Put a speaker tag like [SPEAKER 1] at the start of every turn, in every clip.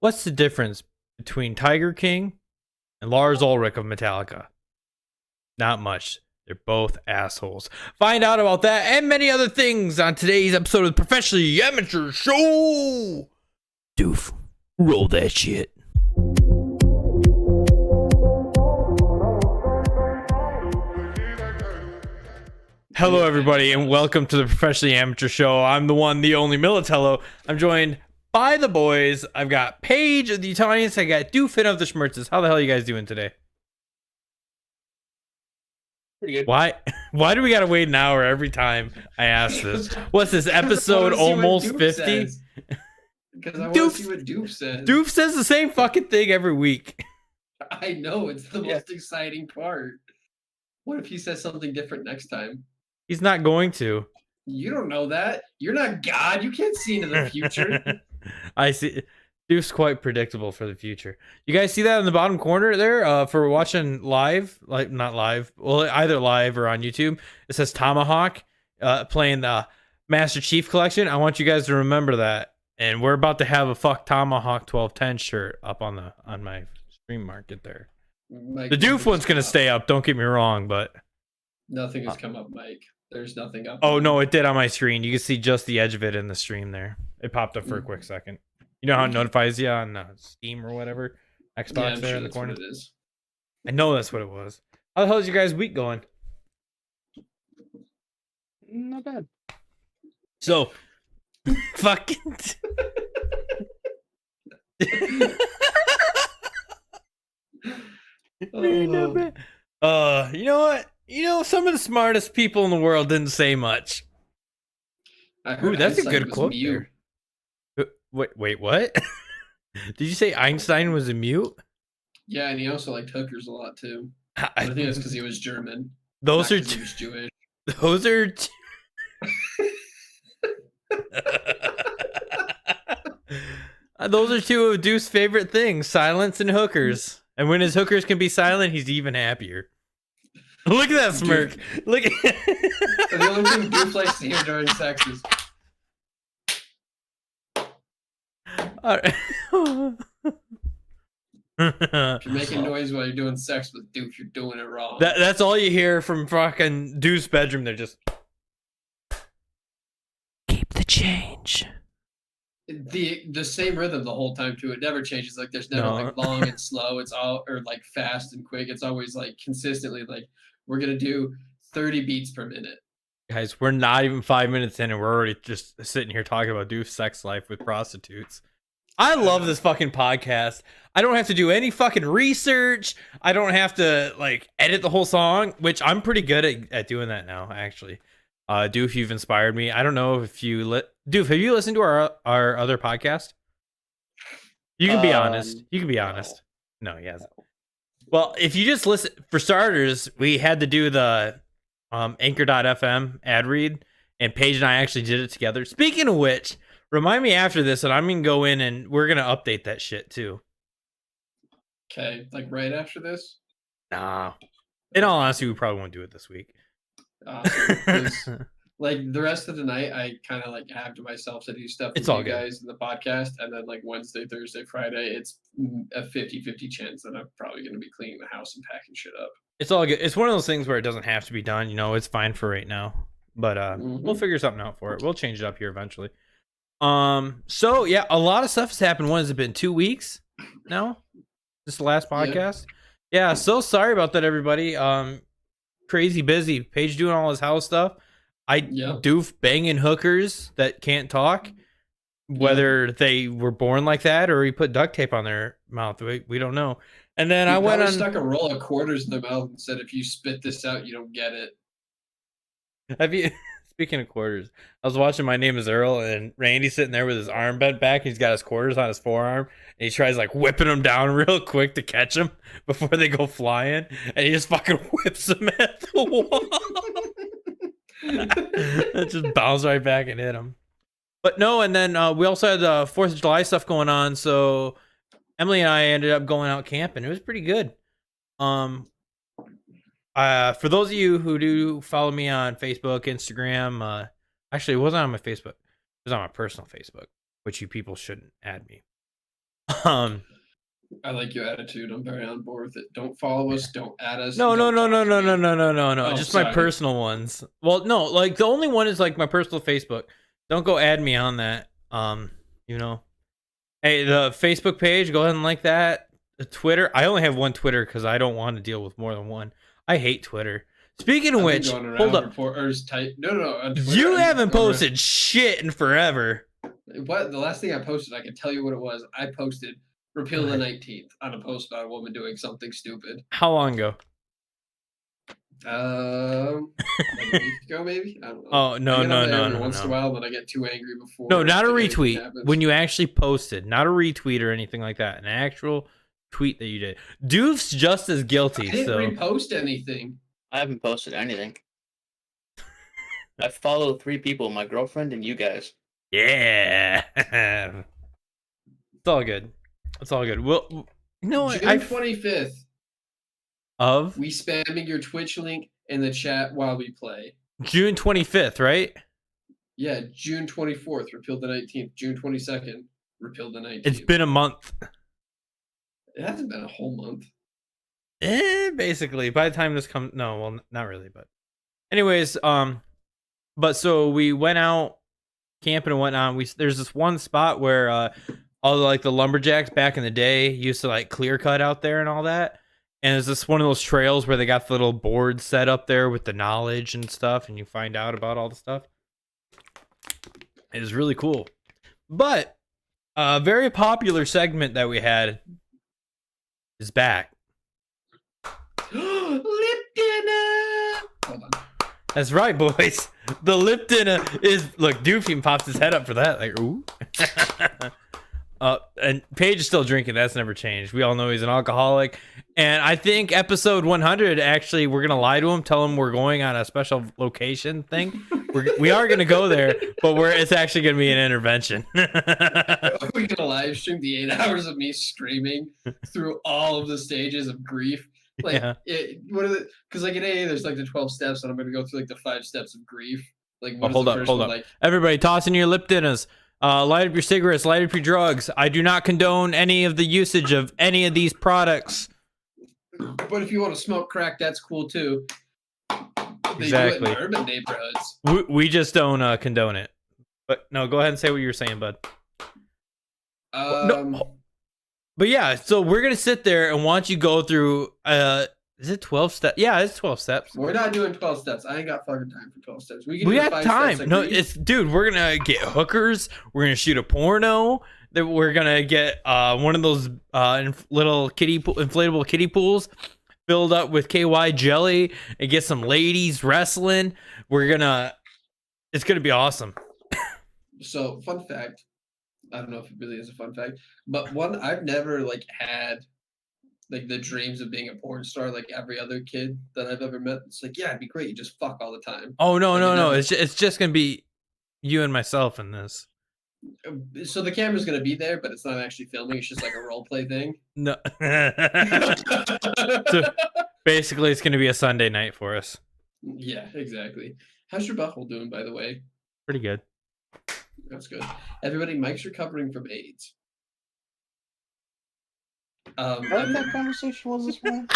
[SPEAKER 1] What's the difference between Tiger King and Lars Ulrich of Metallica? Not much. They're both assholes. Find out about that and many other things on today's episode of the Professionally Amateur Show. Doof, roll that shit. Hello, everybody, and welcome to the Professionally Amateur Show. I'm the one, the only Militello. I'm joined by the boys. I've got Paige of the Italians. I got Doofin of the Schmertzes. How the hell are you guys doing today?
[SPEAKER 2] Pretty good.
[SPEAKER 1] Why do we gotta wait an hour every time I ask this? What's this episode almost 50?
[SPEAKER 2] Because I want to see what Doof says.
[SPEAKER 1] Doof says the same fucking thing every week.
[SPEAKER 2] I know, it's the most exciting part. What if he says something different next time?
[SPEAKER 1] He's not going to.
[SPEAKER 2] You don't know that. You're not God. You can't see into the future.
[SPEAKER 1] I see. Doof's quite predictable for the future. You guys see that in the bottom corner there for watching live? Like, not live. Well, either live or on YouTube. It says Tomahawk playing the Master Chief Collection. I want you guys to remember that. And we're about to have a Fuck Tomahawk 1210 shirt up on my stream market there.
[SPEAKER 2] Mike,
[SPEAKER 1] The Doof one's going to stay up. Don't get me wrong, but...
[SPEAKER 2] Nothing has come up, Mike. There's nothing up.
[SPEAKER 1] Oh, no, it did on my screen. You can see just the edge of it in the stream there. It popped up for a quick second. You know how it notifies you on Steam or whatever? Xbox
[SPEAKER 2] Yeah, I'm
[SPEAKER 1] there
[SPEAKER 2] sure
[SPEAKER 1] in the
[SPEAKER 2] that's
[SPEAKER 1] corner?
[SPEAKER 2] what it is.
[SPEAKER 1] I know that's what it was. How the hell is your guys' week going?
[SPEAKER 2] Not bad.
[SPEAKER 1] So, fucking... you know what? You know, some of the smartest people in the world didn't say much. Ooh, that's a good quote there. Wait, what? Did you say Einstein was a mute?
[SPEAKER 2] Yeah, and he also liked hookers a lot too. I think that's because he was German.
[SPEAKER 1] Those are
[SPEAKER 2] he was Jewish.
[SPEAKER 1] Those are those are two of Deuce's favorite things: silence and hookers. And when his hookers can be silent, he's even happier. Look at that smirk. Look at
[SPEAKER 2] the only thing Doof likes to hear during sex is. If you're making noise while you're doing sex with Doof, you're doing it wrong.
[SPEAKER 1] That's all you hear from fucking Deuce's bedroom. They're just keep the change.
[SPEAKER 2] The same rhythm the whole time too. It never changes. Like there's never like long and slow. It's all or like fast and quick. It's always like consistently like we're gonna do 30 beats per minute.
[SPEAKER 1] Guys, we're not even 5 minutes in and we're already just sitting here talking about Doof's sex life with prostitutes. I love this fucking podcast. I don't have to do any fucking research. I don't have to like edit the whole song, which I'm pretty good at doing that now, actually. Doof, you've inspired me. I don't know if you Doof, have you listened to our other podcast? You can be honest. You can be honest. No, he hasn't. Well, if you just listen, for starters, we had to do the Anchor.fm ad read, and Paige and I actually did it together. Speaking of which, remind me after this, and I'm gonna go in and we're gonna update that shit too.
[SPEAKER 2] Okay, like right after this?
[SPEAKER 1] Nah. In all honesty, we probably won't do it this week.
[SPEAKER 2] Like the rest of the night, I kind of like have to myself to do stuff with you guys in the podcast, and then like Wednesday, Thursday, Friday, it's a 50-50 chance that I'm probably gonna be cleaning the house and packing shit up.
[SPEAKER 1] It's all good. It's one of those things where it doesn't have to be done. You know, it's fine for right now, but we'll figure something out for it. We'll change it up here eventually. So yeah, a lot of stuff has happened. What has it been? 2 weeks now? This is the last podcast. Yeah. So sorry about that, everybody. Crazy busy. Paige doing all his house stuff. Doof banging hookers that can't talk. Whether they were born like that or he put duct tape on their mouth, we don't know. And then I went on
[SPEAKER 2] stuck a roll of quarters in their mouth and said, "If you spit this out, you don't get it."
[SPEAKER 1] Have you? Speaking of quarters, I was watching My Name Is Earl, and Randy's sitting there with his arm bent back. He's got his quarters on his forearm, and he tries like whipping them down real quick to catch them before they go flying, and he just fucking whips them at the wall. It just bounced right back and hit him. But no, and then we also had the 4th of July stuff going on, so Emily and I ended up going out camping. It was pretty good. For those of you who do follow me on Facebook, Instagram, actually it wasn't on my Facebook. It was on my personal Facebook, which you people shouldn't add me. Um,
[SPEAKER 2] I like your attitude. I'm very on board with it. Don't follow us. Don't add us.
[SPEAKER 1] no, no,
[SPEAKER 2] don't
[SPEAKER 1] no,
[SPEAKER 2] talk
[SPEAKER 1] no,
[SPEAKER 2] to
[SPEAKER 1] no, no,
[SPEAKER 2] me.
[SPEAKER 1] no, no, no, no.
[SPEAKER 2] Oh,
[SPEAKER 1] Just my
[SPEAKER 2] sorry.
[SPEAKER 1] personal ones. Well, no, like the only one is like my personal Facebook. Don't go add me on that. You know. Hey, the Facebook page, go ahead and like that. The Twitter, I only have one Twitter because I don't want to deal with more than one. I hate Twitter. Speaking of
[SPEAKER 2] I've been
[SPEAKER 1] which,
[SPEAKER 2] going around
[SPEAKER 1] hold up.
[SPEAKER 2] before, or just type. No. On Twitter,
[SPEAKER 1] You
[SPEAKER 2] I've
[SPEAKER 1] haven't
[SPEAKER 2] gone around-
[SPEAKER 1] posted shit in forever.
[SPEAKER 2] What the last thing I posted? I can tell you what it was. I posted repeal
[SPEAKER 1] Go
[SPEAKER 2] the
[SPEAKER 1] ahead.
[SPEAKER 2] 19th on a post about a woman doing something stupid.
[SPEAKER 1] How long ago?
[SPEAKER 2] Like a week ago, maybe. I don't know.
[SPEAKER 1] Oh, no,
[SPEAKER 2] I get
[SPEAKER 1] no,
[SPEAKER 2] on there
[SPEAKER 1] no,
[SPEAKER 2] every
[SPEAKER 1] no,
[SPEAKER 2] once in a
[SPEAKER 1] no.
[SPEAKER 2] while, but I get too angry before.
[SPEAKER 1] No, not a
[SPEAKER 2] anything
[SPEAKER 1] retweet.
[SPEAKER 2] happens.
[SPEAKER 1] When you actually posted, not a retweet or anything like that. An actual tweet that you did. Doof's just as
[SPEAKER 2] I
[SPEAKER 1] guilty.
[SPEAKER 2] didn't
[SPEAKER 1] So
[SPEAKER 2] repost anything.
[SPEAKER 3] I haven't posted anything. I follow 3 people, my girlfriend and you guys.
[SPEAKER 1] yeah, it's all good. It's all good. Well, you know what?
[SPEAKER 2] June 25th,
[SPEAKER 1] Of
[SPEAKER 2] we spamming your Twitch link in the chat while we play.
[SPEAKER 1] June 25th, right?
[SPEAKER 2] Yeah, June 24th, repeal the 19th. June 22nd, repeal the 19th.
[SPEAKER 1] It's been a month.
[SPEAKER 2] It hasn't been a whole month.
[SPEAKER 1] Basically, by the time this comes, no, well, not really, but anyways, but so we went out camping and whatnot. There's this one spot where all the lumberjacks back in the day used to like clear cut out there and all that. And it's this one of those trails where they got the little boards set up there with the knowledge and stuff, and you find out about all the stuff. It is really cool. But a very popular segment that we had is back.
[SPEAKER 2] Lip dinner. Hold on.
[SPEAKER 1] That's right, boys. The Lipton is look. Doofy pops his head up for that. Like, ooh. And Paige is still drinking. That's never changed. We all know he's an alcoholic. And I think episode 100, actually, we're gonna lie to him, tell him we're going on a special location thing. We are gonna go there, but it's actually gonna be an intervention.
[SPEAKER 2] Are we gonna live stream the 8 hours of me screaming through all of the stages of grief? Like,
[SPEAKER 1] Yeah.
[SPEAKER 2] What are the? Because like in AA, there's like the 12 steps, and I'm gonna go through like the 5 steps of grief. Like, what is
[SPEAKER 1] hold
[SPEAKER 2] the
[SPEAKER 1] up,
[SPEAKER 2] first
[SPEAKER 1] hold
[SPEAKER 2] one?
[SPEAKER 1] up.
[SPEAKER 2] Like,
[SPEAKER 1] Everybody, toss in your Liptonas. Light up your cigarettes. Light up your drugs. I do not condone any of the usage of any of these products.
[SPEAKER 2] but if you want to smoke crack, that's cool too. They
[SPEAKER 1] Exactly.
[SPEAKER 2] do it in urban neighborhoods.
[SPEAKER 1] We just don't condone it. But no, go ahead and say what you were saying, bud. But yeah, so we're gonna sit there and watch you go through. Is it 12 steps? Yeah, it's 12 steps.
[SPEAKER 2] We're not doing 12 steps. I ain't got fucking time for 12 steps. We
[SPEAKER 1] We
[SPEAKER 2] do
[SPEAKER 1] got
[SPEAKER 2] 5
[SPEAKER 1] time.
[SPEAKER 2] steps of
[SPEAKER 1] No,
[SPEAKER 2] grief.
[SPEAKER 1] it's dude. We're gonna get hookers. We're gonna shoot a porno. That we're gonna get one of those little inflatable kiddie pools filled up with KY jelly and get some ladies wrestling. It's gonna be awesome.
[SPEAKER 2] So, fun fact. I don't know if it really is a fun fact, but one I've never like had like the dreams of being a porn star like every other kid that I've ever met. It's like, yeah, it'd be great. You just fuck all the time.
[SPEAKER 1] Oh no,
[SPEAKER 2] Like,
[SPEAKER 1] no,
[SPEAKER 2] it
[SPEAKER 1] no!
[SPEAKER 2] never-
[SPEAKER 1] It's just gonna be you and myself in this.
[SPEAKER 2] So the camera's gonna be there, but it's not actually filming. It's just like a role play thing.
[SPEAKER 1] No. So basically, it's gonna be a Sunday night for us.
[SPEAKER 2] Yeah, exactly. How's your butthole doing, by the way?
[SPEAKER 1] Pretty good.
[SPEAKER 2] That's good. Everybody, Mike's recovering from AIDS.
[SPEAKER 3] What that conversation was this morning?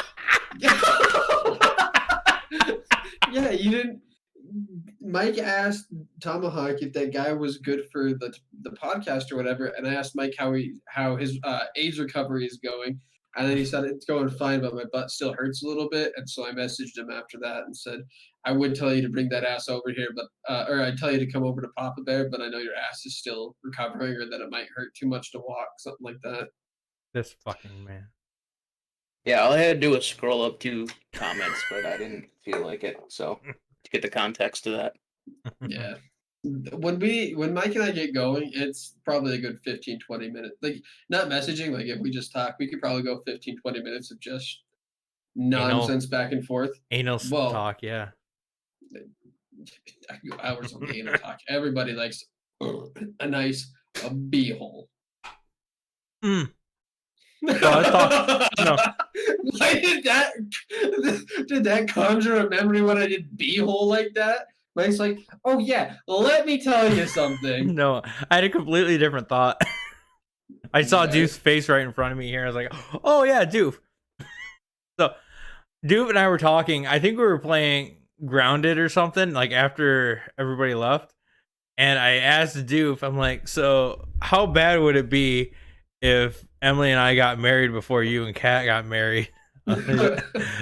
[SPEAKER 2] Yeah, you didn't. Mike asked Tomahawk if that guy was good for the podcast or whatever, and I asked Mike how his AIDS recovery is going, and then he said it's going fine, but my butt still hurts a little bit, and so I messaged him after that and said I would tell you to bring that ass over here, but or I'd tell you to come over to Papa Bear, but I know your ass is still recovering, or that it might hurt too much to walk, something like that.
[SPEAKER 1] This fucking man.
[SPEAKER 3] Yeah, all I had to do was scroll up 2 comments, but I didn't feel like it. So to get the context of that.
[SPEAKER 2] Yeah. When Mike and I get going, it's probably a good 15-20 minutes. Like, not messaging, like if we just talk, we could probably go 15-20 minutes of just nonsense back and forth.
[SPEAKER 1] Anal
[SPEAKER 2] Well-
[SPEAKER 1] talk, yeah.
[SPEAKER 2] I could go hours on the anal talk. Everybody likes a nice beehole.
[SPEAKER 1] Mm. I thought- no.
[SPEAKER 2] Why did that conjure a memory when I did beehole like that? Mike's like, oh yeah, let me tell you something.
[SPEAKER 1] No, I had a completely different thought. I saw
[SPEAKER 2] Nice.
[SPEAKER 1] Doof's face right in front of me here. I was like, oh yeah, Doof. So Doof and I were talking. I think we were playing Grounded or something, like after everybody left. And I asked Doof, I'm like, so how bad would it be if Emily and I got married before you and Kat got married?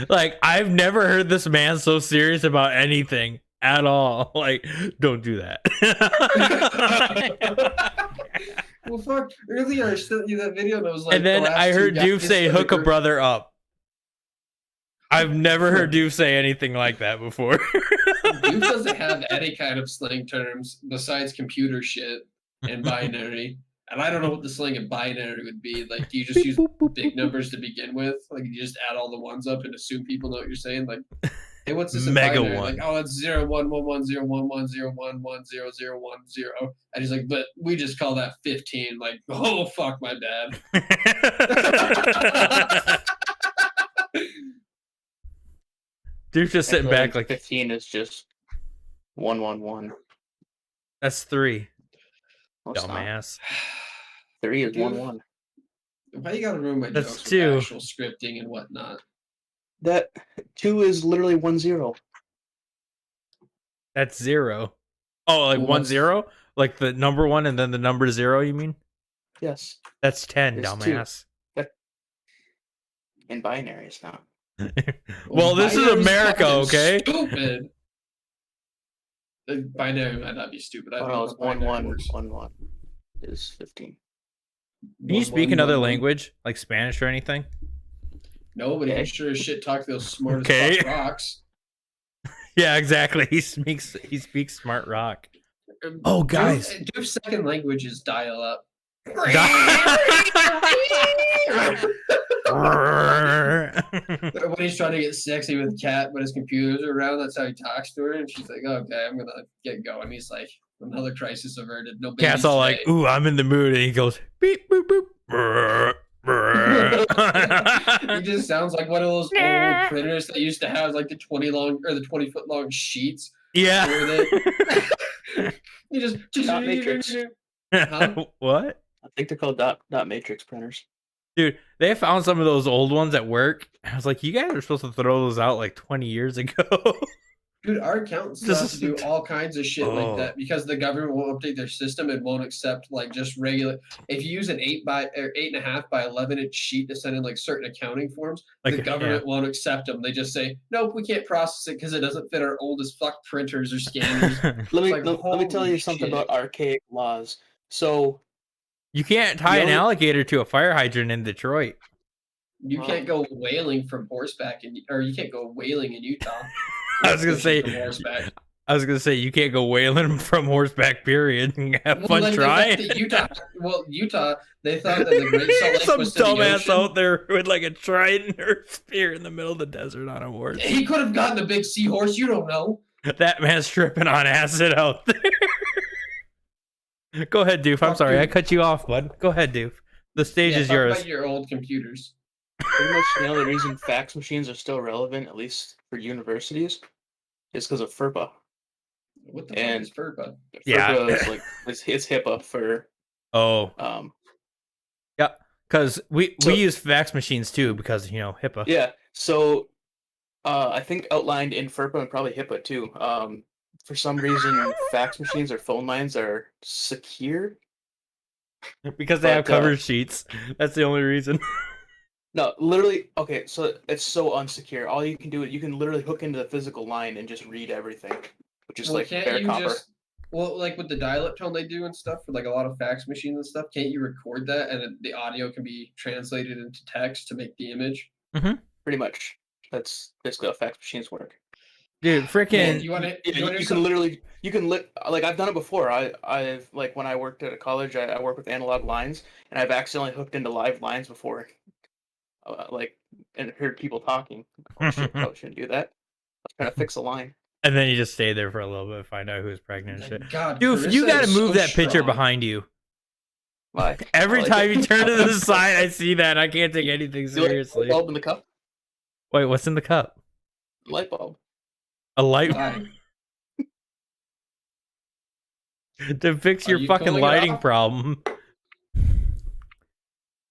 [SPEAKER 1] Like, I've never heard this man so serious about anything at all. Like, don't do that.
[SPEAKER 2] Well, fuck. Earlier, I sent you that video that was like.
[SPEAKER 1] And then
[SPEAKER 2] the last
[SPEAKER 1] I
[SPEAKER 2] two
[SPEAKER 1] heard
[SPEAKER 2] guys
[SPEAKER 1] Doof say,
[SPEAKER 2] in the
[SPEAKER 1] hook a
[SPEAKER 2] group-
[SPEAKER 1] brother up. I've never heard Doof say anything like that before.
[SPEAKER 2] Doof doesn't have any kind of slang terms besides computer shit and binary. And I don't know what the slang of binary would be. Like, do you just use big numbers to begin with? Like, you just add all the ones up and assume people know what you're saying? Like, hey, what's this in
[SPEAKER 1] Mega
[SPEAKER 2] binary?
[SPEAKER 1] one.
[SPEAKER 2] Like, oh, it's 011101101100010. And he's like, but we just call that 15. Like, oh, fuck, my bad.
[SPEAKER 1] Dude's just sitting back like,
[SPEAKER 3] 15 is just 111.
[SPEAKER 1] that's 3.
[SPEAKER 3] No, it's not.
[SPEAKER 1] Dumbass.
[SPEAKER 3] 3 is
[SPEAKER 2] Dude.
[SPEAKER 3] 11.
[SPEAKER 2] Why you gotta ruin my
[SPEAKER 1] That's
[SPEAKER 2] jokes
[SPEAKER 1] two.
[SPEAKER 2] with actual scripting and whatnot?
[SPEAKER 3] That 2 is literally 10.
[SPEAKER 1] That's 0. Oh, like
[SPEAKER 2] Well,
[SPEAKER 1] 1
[SPEAKER 2] what's-
[SPEAKER 1] 0? Like the number 1 and then the number 0, you mean?
[SPEAKER 3] Yes.
[SPEAKER 1] That's 10,
[SPEAKER 3] It's 2.
[SPEAKER 1] dumbass.
[SPEAKER 3] In binary, it's not.
[SPEAKER 1] Well, this is
[SPEAKER 2] binary's
[SPEAKER 1] America,
[SPEAKER 2] fucking
[SPEAKER 1] okay?
[SPEAKER 2] Stupid. The binary might not be stupid. I
[SPEAKER 3] Oh,
[SPEAKER 2] don't
[SPEAKER 3] no,
[SPEAKER 2] know
[SPEAKER 3] it's
[SPEAKER 2] how binary
[SPEAKER 3] 11.
[SPEAKER 2] works.
[SPEAKER 3] 11 is 15.
[SPEAKER 1] Can you speak another
[SPEAKER 2] 1111.
[SPEAKER 1] language, like Spanish or anything?
[SPEAKER 2] No, but he
[SPEAKER 3] Okay.
[SPEAKER 2] can sure as shit talk to those smart
[SPEAKER 1] Okay.
[SPEAKER 2] as fuck rocks.
[SPEAKER 1] Yeah, exactly. He speaks smart rock. Oh, guys.
[SPEAKER 2] Doof's second language is dial up.
[SPEAKER 1] When
[SPEAKER 2] When he's trying to get sexy with Kat, but his computers are around, that's how he talks to her, and she's like, "Okay, I'm gonna get going." He's like, "Another crisis averted. No babies
[SPEAKER 1] Cat's all like,
[SPEAKER 2] today."
[SPEAKER 1] ooh, I'm in the mood. And he goes, beep, boop, boop.
[SPEAKER 2] He just sounds like one of those old printers that used to have like the 20-foot long sheets.
[SPEAKER 1] Yeah.
[SPEAKER 2] Where you just
[SPEAKER 3] Dot matrix.
[SPEAKER 2] Huh?
[SPEAKER 1] What?
[SPEAKER 3] I think they're called dot matrix printers.
[SPEAKER 1] Dude, they found some of those old ones at work. I was like, you guys are supposed to throw those out like 20 years ago.
[SPEAKER 2] Dude, our accountants
[SPEAKER 1] This
[SPEAKER 2] have to do
[SPEAKER 1] is-
[SPEAKER 2] all kinds of shit
[SPEAKER 1] Oh.
[SPEAKER 2] like that because the government won't update their system and won't accept like just regular. If you use an 8.5 by 11-inch sheet to send in like certain accounting forms,
[SPEAKER 1] Like,
[SPEAKER 2] the government won't accept them. They just say, nope, we can't process it because it doesn't fit our old as fuck printers or scanners.
[SPEAKER 3] Let me
[SPEAKER 2] Like,
[SPEAKER 3] let me tell
[SPEAKER 2] holy
[SPEAKER 3] you something
[SPEAKER 2] shit.
[SPEAKER 3] about archaic laws. So
[SPEAKER 1] You can't tie
[SPEAKER 3] The
[SPEAKER 1] an
[SPEAKER 3] only-
[SPEAKER 1] alligator to a fire hydrant in Detroit.
[SPEAKER 2] You
[SPEAKER 3] Wow.
[SPEAKER 2] can't go whaling from horseback, or you can't go whaling in Utah.
[SPEAKER 1] I was gonna say-
[SPEAKER 2] From horseback.
[SPEAKER 1] I was gonna say you can't go whaling from horseback. Period. Have fun
[SPEAKER 2] like, they
[SPEAKER 1] trying.
[SPEAKER 2] thought that Utah, they thought that the Great Salt Lake
[SPEAKER 1] Some
[SPEAKER 2] was to the
[SPEAKER 1] dumbass
[SPEAKER 2] ocean.
[SPEAKER 1] out there with like a trident or spear in the middle of the desert on a horse.
[SPEAKER 2] He could have gotten a big seahorse. You don't know.
[SPEAKER 1] That man's tripping on acid out there. Go ahead, Doof. I'm
[SPEAKER 2] Fuck
[SPEAKER 1] sorry,
[SPEAKER 2] you.
[SPEAKER 1] I cut you off, bud. Go ahead, Doof. The stage is
[SPEAKER 2] talk
[SPEAKER 1] yours.
[SPEAKER 2] About your old computers.
[SPEAKER 3] pretty much the only reason fax machines are still relevant, at least for universities, is because of FERPA.
[SPEAKER 2] What the
[SPEAKER 3] And-
[SPEAKER 2] fuck is FERPA?
[SPEAKER 1] Yeah.
[SPEAKER 3] FERPA is like it's HIPAA for
[SPEAKER 1] Oh, because we
[SPEAKER 3] So-
[SPEAKER 1] use fax machines too because HIPAA.
[SPEAKER 3] yeah. So I think outlined in FERPA and probably HIPAA too. For some reason, fax machines or phone lines are secure.
[SPEAKER 1] Because they have
[SPEAKER 3] But,
[SPEAKER 1] cover sheets. That's the only reason.
[SPEAKER 3] No, literally. Okay, so it's so unsecure. All you can do is you can literally hook into the physical line and just read everything, which is like
[SPEAKER 2] can't
[SPEAKER 3] bare
[SPEAKER 2] you
[SPEAKER 3] copper.
[SPEAKER 2] like with the dial-up tone they do and stuff for like a lot of fax machines and stuff, can't you record that and then the audio can be translated into text to make the image?
[SPEAKER 3] Pretty much. That's basically how fax machines work.
[SPEAKER 1] Dude,
[SPEAKER 2] Man,
[SPEAKER 1] freaking.
[SPEAKER 2] you want to?
[SPEAKER 3] Yeah, you can literally like I've done it before. I've like when I worked at a college, I work with analog lines, and I've accidentally hooked into live lines before, and heard people talking. Oh, shit, probably shouldn't do that. I was trying to fix a line.
[SPEAKER 1] And then you just stay there for a little bit, find out who's pregnant and shit.
[SPEAKER 2] God,
[SPEAKER 1] Dude, you
[SPEAKER 2] Carissa
[SPEAKER 1] gotta
[SPEAKER 2] is
[SPEAKER 1] move
[SPEAKER 2] so
[SPEAKER 1] that picture
[SPEAKER 2] strong.
[SPEAKER 1] behind you.
[SPEAKER 3] Why?
[SPEAKER 1] Every
[SPEAKER 3] I like
[SPEAKER 1] time
[SPEAKER 3] it.
[SPEAKER 1] you turn to the side, I see that. I can't take anything
[SPEAKER 3] Do you like
[SPEAKER 1] seriously.
[SPEAKER 3] light bulb in the cup.
[SPEAKER 1] Wait, what's in the cup?
[SPEAKER 3] Light bulb.
[SPEAKER 1] A light
[SPEAKER 2] Why?
[SPEAKER 1] to fix
[SPEAKER 2] Are
[SPEAKER 1] your
[SPEAKER 2] you
[SPEAKER 1] fucking
[SPEAKER 2] cooling it
[SPEAKER 1] lighting
[SPEAKER 2] off?
[SPEAKER 1] problem.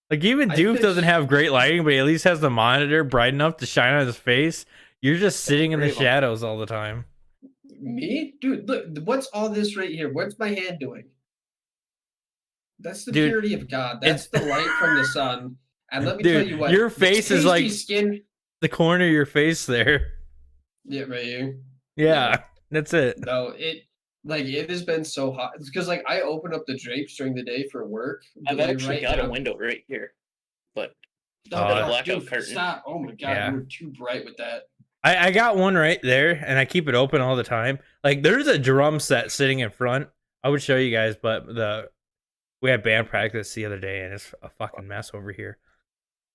[SPEAKER 1] Like even
[SPEAKER 2] I
[SPEAKER 1] Doof
[SPEAKER 2] fixed-
[SPEAKER 1] doesn't have great lighting, but he at least has the monitor bright enough to shine on his face. You're just sitting in the
[SPEAKER 3] Three of 'em.
[SPEAKER 1] shadows all the time.
[SPEAKER 2] Me? Dude, look, what's all this right here? What's my hand doing? That's the
[SPEAKER 1] Dude,
[SPEAKER 2] purity of God. That's the light from the sun. And let me
[SPEAKER 1] Dude,
[SPEAKER 2] tell you what.
[SPEAKER 1] your
[SPEAKER 2] the
[SPEAKER 1] face is like-
[SPEAKER 2] tasty skin.
[SPEAKER 1] The corner of your face there.
[SPEAKER 2] Yeah, right here.
[SPEAKER 1] Yeah, that's it.
[SPEAKER 2] No, it has been so hot. It's because like I open up the drapes during the day for work.
[SPEAKER 3] I've
[SPEAKER 2] but, like,
[SPEAKER 3] actually
[SPEAKER 2] right
[SPEAKER 3] got
[SPEAKER 2] now-
[SPEAKER 3] a window right here, but
[SPEAKER 2] Oh,
[SPEAKER 1] got a
[SPEAKER 2] God,
[SPEAKER 3] blackout
[SPEAKER 2] dude,
[SPEAKER 3] curtain.
[SPEAKER 2] Stop. Oh my god,
[SPEAKER 1] Yeah.
[SPEAKER 2] you were too bright with that.
[SPEAKER 1] I got one right there, and I keep it open all the time. Like there's a drum set sitting in front. I would show you guys, but we had band practice the other day, and it's a fucking mess over here.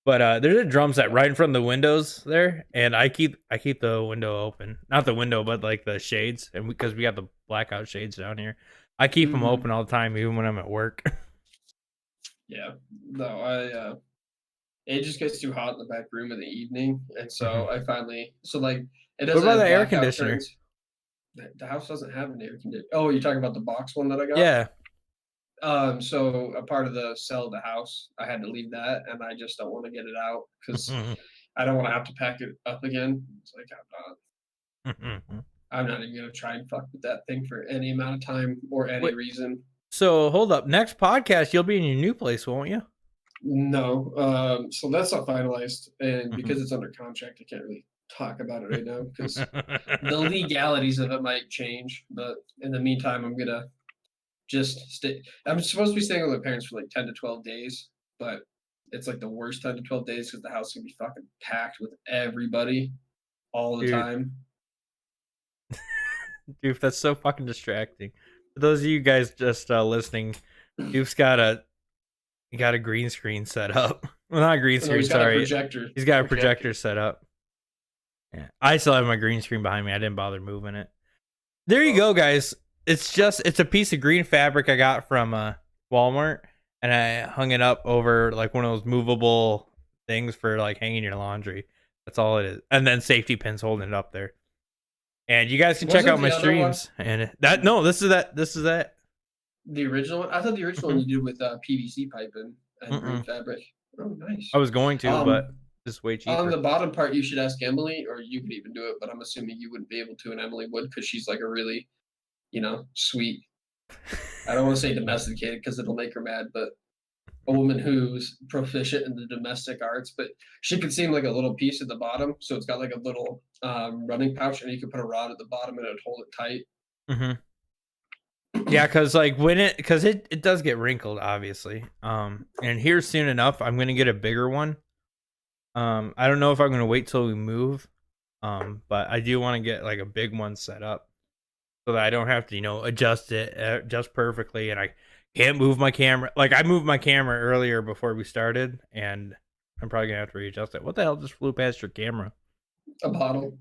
[SPEAKER 1] But there's a drum set right in front of the windows there, and I keep the window open. Not the window, but like the shades, and because we got the blackout shades down here, I keep them
[SPEAKER 2] Mhm.
[SPEAKER 1] open all the time, even when I'm at work.
[SPEAKER 2] Yeah. No, it just gets too hot in the back room in the evening, and so I finally like it doesn't.
[SPEAKER 1] Mm-hmm. about
[SPEAKER 2] have
[SPEAKER 1] the air
[SPEAKER 2] blackout
[SPEAKER 1] conditioner?
[SPEAKER 2] curtains. The house doesn't have an air conditioner. Oh, you're talking about the box one that I got?
[SPEAKER 1] Yeah,
[SPEAKER 2] So a part of the sell of the house, I had to leave that, and I just don't want to get it out because I don't want to have to pack it up again. It's like I'm not even gonna try and fuck with that thing for any amount of time or any
[SPEAKER 1] Wait.
[SPEAKER 2] reason.
[SPEAKER 1] So hold up, next podcast you'll be in your new place, won't you?
[SPEAKER 2] No, so that's not finalized, and
[SPEAKER 1] Mhm.
[SPEAKER 2] because it's under contract, I can't really talk about it right now because the legalities of it might change. But in the meantime, I'm gonna just stay. I'm supposed to be staying with my parents for like 10 to 12 days, but it's like the worst 10 to 12 days because the house can be fucking packed with everybody all the
[SPEAKER 1] Dude.
[SPEAKER 2] time.
[SPEAKER 1] Doof, that's so fucking distracting. For those of you guys just listening, Doof's got a green screen set up. Well, not a green
[SPEAKER 2] No,
[SPEAKER 1] screen,
[SPEAKER 2] he's got a
[SPEAKER 1] sorry.
[SPEAKER 2] projector.
[SPEAKER 1] He's got a
[SPEAKER 3] Projector.
[SPEAKER 1] projector set up. Yeah. I still have my green screen behind me. I didn't bother moving it. There you go, guys. It's a piece of green fabric I got from Walmart, and I hung it up over like one of those movable things for like hanging your laundry. That's all it is. And then safety pins holding it up there. And you guys can check
[SPEAKER 2] Wasn't
[SPEAKER 1] out my
[SPEAKER 2] the other one-
[SPEAKER 1] streams. And this is that.
[SPEAKER 2] The original one? I thought the original one you did with PVC piping and green fabric. Oh, nice.
[SPEAKER 1] I was going to, but it's way cheaper.
[SPEAKER 2] On the bottom part, you should ask Emily, or you could even do it, but I'm assuming you wouldn't be able to, and Emily would because she's like a really, sweet. I don't want to say domesticated because it'll make her mad, but a woman who's proficient in the domestic arts, but she could seem like a little piece at the bottom, so it's got like a little running pouch, and you could put a rod at the bottom and it would hold it tight.
[SPEAKER 1] Yeah, because like it does get wrinkled, obviously. And here soon enough, I'm gonna get a bigger one. I don't know if I'm gonna wait till we move. But I do want to get like a big one set up so that I don't have to, adjust it just perfectly, and I can't move my camera. Like I moved my camera earlier before we started, and I'm probably gonna have to readjust it. What the hell just flew past your camera?
[SPEAKER 2] A bottle.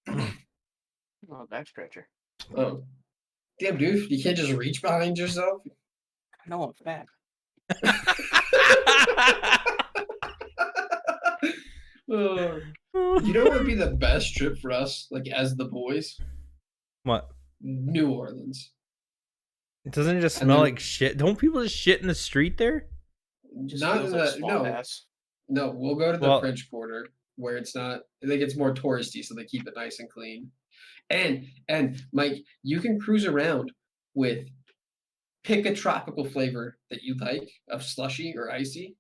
[SPEAKER 3] oh, back stretcher.
[SPEAKER 2] Oh, damn, dude! You can't just reach behind yourself.
[SPEAKER 3] No, I'm fat.
[SPEAKER 2] You know what would be the best trip for us, like as the boys?
[SPEAKER 1] What?
[SPEAKER 2] New Orleans.
[SPEAKER 1] Doesn't it just
[SPEAKER 2] And
[SPEAKER 1] smell
[SPEAKER 2] then-
[SPEAKER 1] like shit? Don't people just shit in the street there?
[SPEAKER 3] Just
[SPEAKER 2] Not
[SPEAKER 3] feels
[SPEAKER 2] in
[SPEAKER 3] like
[SPEAKER 2] the-
[SPEAKER 3] swamp
[SPEAKER 2] no.
[SPEAKER 3] ass.
[SPEAKER 2] No, we'll go to the
[SPEAKER 1] Well-
[SPEAKER 2] French Quarter where it's not. I think it's more touristy, so they keep it nice and clean. And Mike, you can cruise around with pick a tropical flavor that you like of slushy or icy.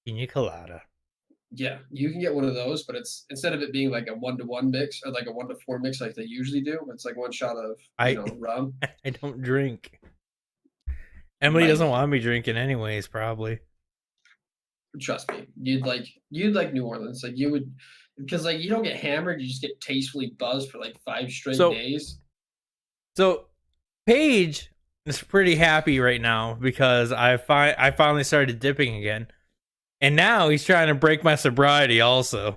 [SPEAKER 1] Pina colada.
[SPEAKER 2] Yeah, you can get one of those, but it's instead of it being like a 1-to-1 mix or like a 1-to-4 mix like they usually do, it's like one shot of rum.
[SPEAKER 1] I don't drink. Emily
[SPEAKER 2] Mike.
[SPEAKER 1] doesn't want me drinking anyways, probably.
[SPEAKER 2] Trust me, you'd like New Orleans. Like you would, because like you don't get hammered, you just get tastefully buzzed for like 5 straight
[SPEAKER 1] So-
[SPEAKER 2] days.
[SPEAKER 1] So Paige is pretty happy right now because I finally started dipping again. And now he's trying to break my sobriety also.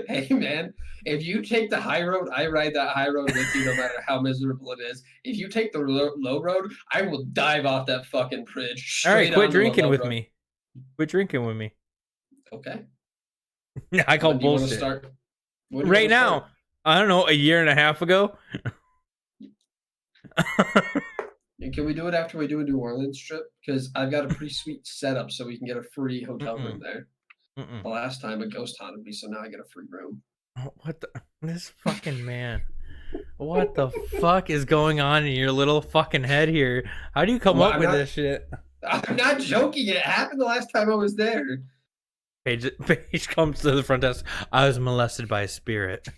[SPEAKER 2] Hey man, if you take the high road, I ride that high road with you no matter how miserable it is. If you take the low road, I will dive off that fucking bridge.
[SPEAKER 1] All right,
[SPEAKER 2] straight
[SPEAKER 1] quit
[SPEAKER 2] onto a
[SPEAKER 1] drinking
[SPEAKER 2] low
[SPEAKER 1] with
[SPEAKER 2] road.
[SPEAKER 1] me. Quit drinking with me.
[SPEAKER 2] Okay.
[SPEAKER 1] I call
[SPEAKER 2] When do you wanna
[SPEAKER 1] bullshit.
[SPEAKER 2] start? When do you
[SPEAKER 1] Right
[SPEAKER 2] wanna
[SPEAKER 1] now,
[SPEAKER 2] start?
[SPEAKER 1] I don't know, a year and a half ago.
[SPEAKER 2] And can we do it after we do a New Orleans trip? Because I've got a pretty sweet setup so we can get a free hotel room there. The last time a ghost haunted me, so now I get a free room.
[SPEAKER 1] Oh, what the? This fucking man. What the fuck is going on in your little fucking head here? How do you come up with this shit?
[SPEAKER 2] I'm not joking. It happened the last time I was there.
[SPEAKER 1] Paige comes to the front desk. I was molested by a spirit.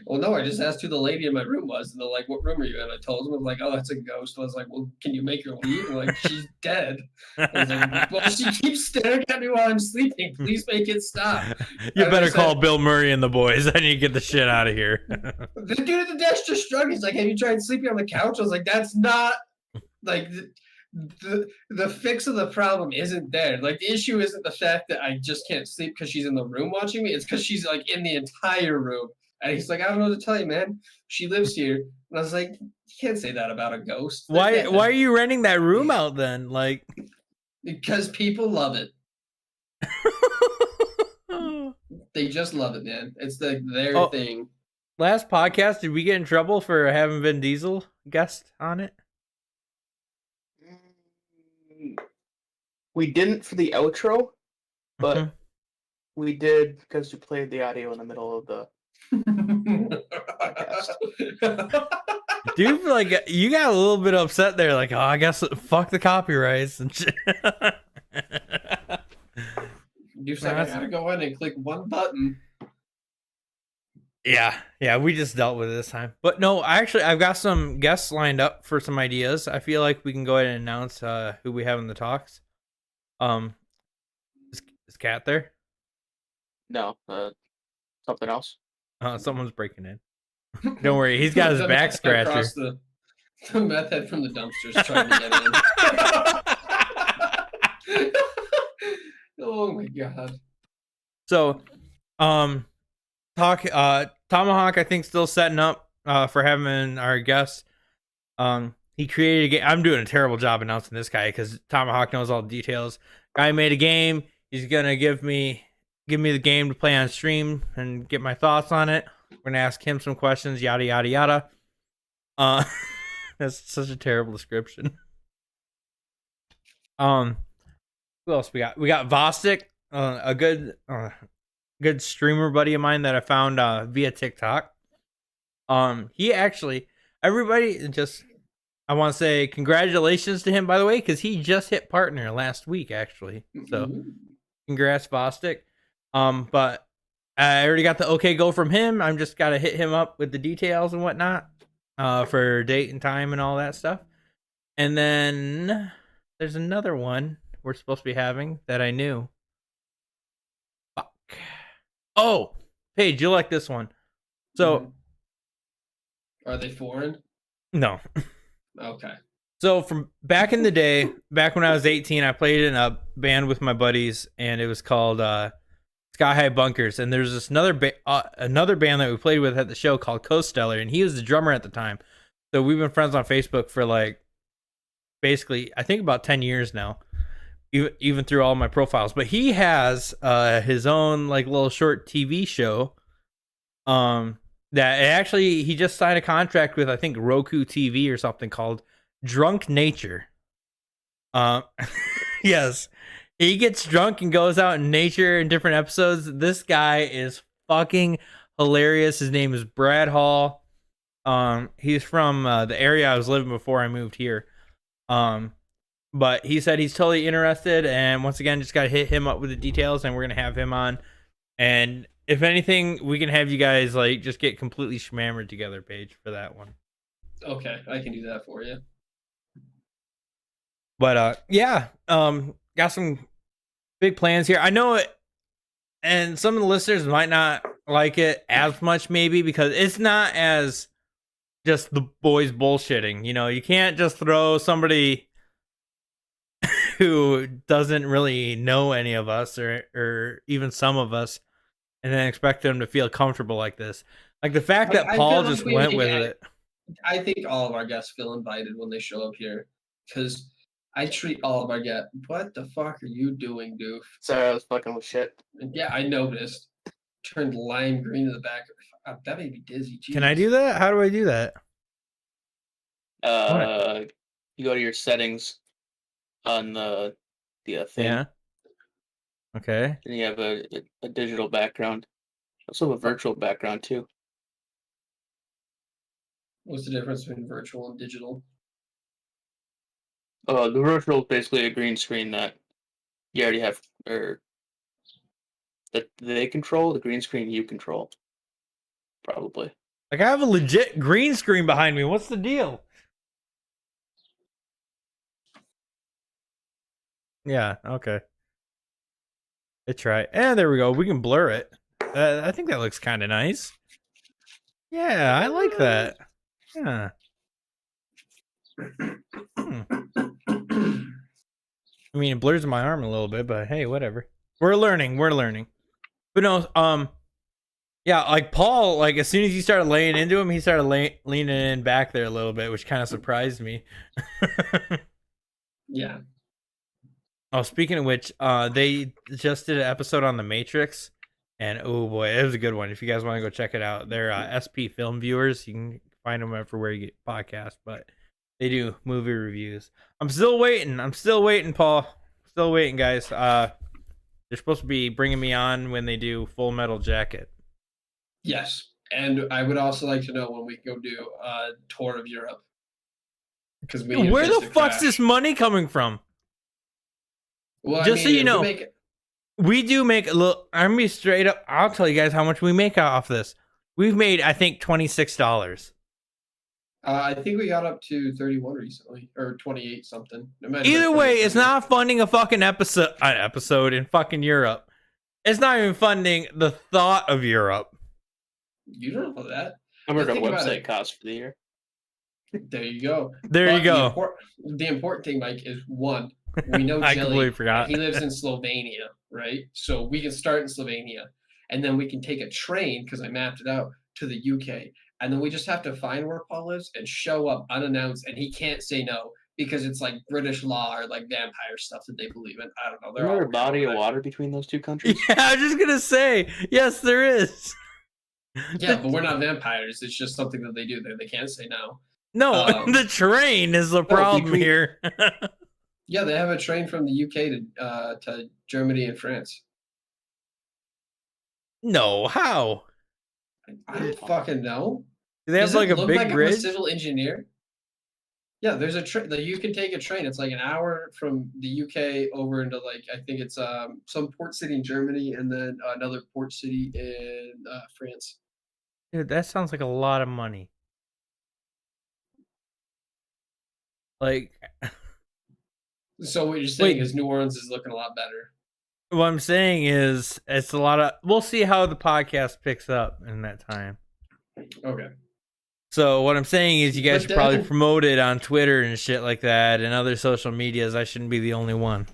[SPEAKER 2] Well, no, I just asked who the lady in my room was, and they're like, "What room are you in?" I told them, I was like, "Oh, that's a ghost." I was like, "Well, can you make her leave?" And like, "She's dead." I was like, "Well, she keeps staring at me while I'm sleeping. Please make it stop."
[SPEAKER 1] You
[SPEAKER 2] And
[SPEAKER 1] better
[SPEAKER 2] I
[SPEAKER 1] call
[SPEAKER 2] said-
[SPEAKER 1] Bill Murray and the boys. I need to get the shit out of here.
[SPEAKER 2] The dude at the desk just shrugged. He's like, "Have you tried sleeping on the couch?" I was like, "That's not like the fix of the problem isn't there. Like the issue isn't the fact that I just can't sleep because she's in the room watching me. It's because she's like in the entire room." And he's like, "I don't know what to tell you, man. She lives here." And I was like, "You can't say that about a ghost."
[SPEAKER 1] Why are you renting that room out then? Like,
[SPEAKER 2] because people love it. They just love it, man. It's their thing.
[SPEAKER 1] Last podcast, did we get in trouble for having Vin Diesel guest on it?
[SPEAKER 3] We didn't for the outro, but we did because we played the audio in the middle of the
[SPEAKER 1] Dude, like you got a little bit upset there, like, oh, I guess fuck the copyrights and shit.
[SPEAKER 2] You're like, I gotta go in and click one button.
[SPEAKER 1] Yeah, we just dealt with it this time. But no, I've got some guests lined up for some ideas. I feel like we can go ahead and announce who we have in the talks. Is Kat there?
[SPEAKER 3] No, something else.
[SPEAKER 1] Someone's breaking in. Don't worry, he's got his back scratcher.
[SPEAKER 2] The meth head from the dumpster's trying to get in. Oh my god.
[SPEAKER 1] So, Tomahawk, I think, still setting up for having our guest. He created a game. I'm doing a terrible job announcing this guy because Tomahawk knows all the details. Guy made a game. He's gonna give me the game to play on stream and get my thoughts on it. We're gonna ask him some questions. Yada yada yada. That's such a terrible description. Who else we got? We got Vostik, a good streamer buddy of mine that I found via TikTok. He actually, everybody just, I want to say congratulations to him, by the way, because he just hit partner last week, actually. So congrats, Vostik. But I already got the okay go from him. I'm just got to hit him up with the details and whatnot for date and time and all that stuff. And then there's another one we're supposed to be having that I knew. Fuck. Oh, Paige, you'll like this one. So,
[SPEAKER 2] are they foreign?
[SPEAKER 1] No.
[SPEAKER 2] Okay.
[SPEAKER 1] So from back in the day, back when I was 18, I played in a band with my buddies, and it was called Sky High Bunkers. And there's this another band that we played with at the show called Costellar, and he was the drummer at the time. So we've been friends on Facebook for like basically, I think about 10 years now, even through all my profiles. But he has his own like little short TV show. That actually he just signed a contract with, I think, Roku TV or something, called Drunk Nature. Yes, he gets drunk and goes out in nature in different episodes. This guy is fucking hilarious. His name is Brad Hall. He's from the area I was living before I moved here. But he said he's totally interested, and once again, just gotta hit him up with the details, and we're gonna have him on. And if anything, we can have you guys like just get completely schmammered together, Paige, for that one.
[SPEAKER 2] Okay, I can do that for you.
[SPEAKER 1] But yeah, got some big plans here. I know it, and some of the listeners might not like it as much, maybe because it's not as just the boys bullshitting. You know, you can't just throw somebody who doesn't really know any of us or even some of us, and then expect them to feel comfortable like this. Like the fact that Paul just went with it.
[SPEAKER 2] I think all of our guests feel invited when they show up here, because I treat all of our guests. What the fuck are you doing, doof?
[SPEAKER 3] Sorry, I was fucking with shit.
[SPEAKER 2] And yeah, I noticed. Turned lime green in the back. That made me dizzy. Jeez.
[SPEAKER 1] Can I do that? How do I do that?
[SPEAKER 3] You go to your settings on the thing,
[SPEAKER 1] Yeah. Okay.
[SPEAKER 3] and you have a digital background. Also have a virtual background too.
[SPEAKER 2] What's the difference between virtual and digital?
[SPEAKER 3] The virtual is basically a green screen that you already have, or that they control. The green screen you control, probably.
[SPEAKER 1] Like, I have a legit green screen behind me. What's the deal? Yeah, okay. Let's try. And there we go. We can blur it. I think that looks kind of nice. Yeah, I like that. Yeah. Hmm. I mean, it blurs my arm a little bit, but hey, whatever. We're learning. But no, yeah, like Paul, like as soon as you started laying into him, he started leaning in back there a little bit, which kind of surprised me.
[SPEAKER 2] Yeah.
[SPEAKER 1] Oh, speaking of which, they just did an episode on The Matrix, and oh boy, it was a good one. If you guys want to go check it out, they're SP Film Viewers. You can find them everywhere you get podcasts, but they do movie reviews. I'm still waiting, Paul. Still waiting, guys. They're supposed to be bringing me on when they do Full Metal Jacket.
[SPEAKER 2] Yes. And I would also like to know when we can go do a tour of Europe. Because
[SPEAKER 1] Where the fuck's this money coming from?
[SPEAKER 2] Well,
[SPEAKER 1] Just so you know, we do make a little. I'm gonna be straight up. I'll tell you guys how much we make off this. We've made, I think, $26.
[SPEAKER 2] I think we got up to 31 recently, or 28 something.
[SPEAKER 1] Either way, it's not funding a fucking episode in fucking Europe. It's not even funding the thought of Europe.
[SPEAKER 2] You don't know that.
[SPEAKER 3] How much our website costs for the year?
[SPEAKER 2] There you go.
[SPEAKER 1] There you go.
[SPEAKER 2] The important thing, Mike, is one, we know
[SPEAKER 1] I
[SPEAKER 2] Jelly.
[SPEAKER 1] completely forgot.
[SPEAKER 2] He lives in Slovenia, right? So we can start in Slovenia, and then we can take a train, because I mapped it out, to the UK. And then we just have to find where Paul lives and show up unannounced, and he can't say no because it's like British law or like vampire stuff that they believe in. I don't know.
[SPEAKER 3] Is there a body of water between those two countries?
[SPEAKER 1] Yeah, I was just gonna say, yes, there is.
[SPEAKER 2] Yeah, but we're not vampires. It's just something that they do. They can't say no.
[SPEAKER 1] No, the train is the problem here.
[SPEAKER 2] Yeah, they have a train from the UK to Germany and France.
[SPEAKER 1] No, how?
[SPEAKER 2] I don't fucking know.
[SPEAKER 1] Do they have like a big bridge?
[SPEAKER 2] I'm a civil engineer. Yeah, there's a train that you can take a train. It's like an hour from the UK over into like I think it's some port city in Germany and then another port city in France.
[SPEAKER 1] Dude, that sounds like a lot of money. Like,
[SPEAKER 2] so what you're saying is New Orleans is looking a lot better.
[SPEAKER 1] What I'm saying is it's a lot of. We'll see how the podcast picks up in that time.
[SPEAKER 2] Okay.
[SPEAKER 1] So what I'm saying is you guys should probably promote it on Twitter and shit like that and other social medias. I shouldn't be the only one.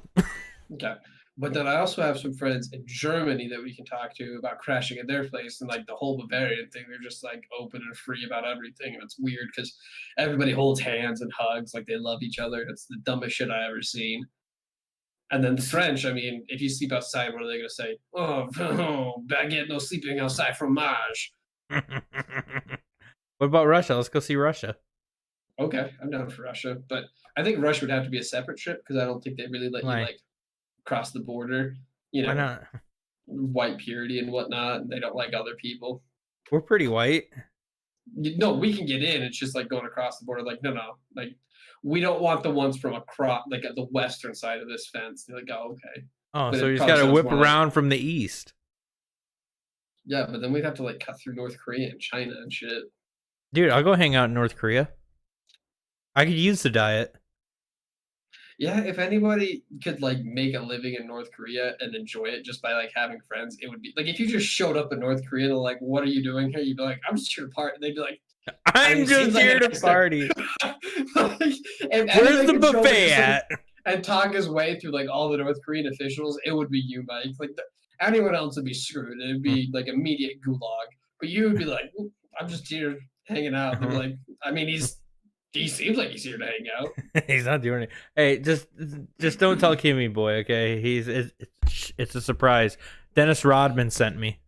[SPEAKER 2] Okay. But then I also have some friends in Germany that we can talk to about crashing at their place, and like the whole Bavarian thing, they're just like open and free about everything. And it's weird because everybody holds hands and hugs like they love each other. It's the dumbest shit I ever seen. And then the French, I mean, if you sleep outside, what are they going to say? Oh, baguette, no sleeping outside, fromage.
[SPEAKER 1] What about Russia? Let's go see Russia.
[SPEAKER 2] Okay, I'm down for Russia. But I think Russia would have to be a separate trip because I don't think they really let you like cross the border. You know,
[SPEAKER 1] why not?
[SPEAKER 2] White purity and whatnot. And they don't like other people.
[SPEAKER 1] We're pretty white.
[SPEAKER 2] No, we can get in. It's just like going across the border. Like, no. Like, we don't want the ones from across, like at the western side of this fence. They're like, oh, okay.
[SPEAKER 1] Oh, but so you just got to whip around from the east.
[SPEAKER 2] Yeah, but then we'd have to like cut through North Korea and China and shit.
[SPEAKER 1] Dude, I'll go hang out in North Korea. I could use the diet.
[SPEAKER 2] Yeah, if anybody could like make a living in North Korea and enjoy it just by like having friends, it would be like if you just showed up in North Korea and like, what are you doing here? You'd be like, I'm just here to party. They'd be like,
[SPEAKER 1] I'm just here to party. Where's the buffet at?
[SPEAKER 2] And talk his way through like all the North Korean officials, it would be you, Mike. Like anyone else would be screwed. It'd be like immediate gulag. But you would be like, I'm just here hanging out. They'd be like, I mean, he seems like he's here to hang out.
[SPEAKER 1] He's not doing it. Hey, just don't tell Kimmy boy, okay? It's a surprise. Dennis Rodman sent me.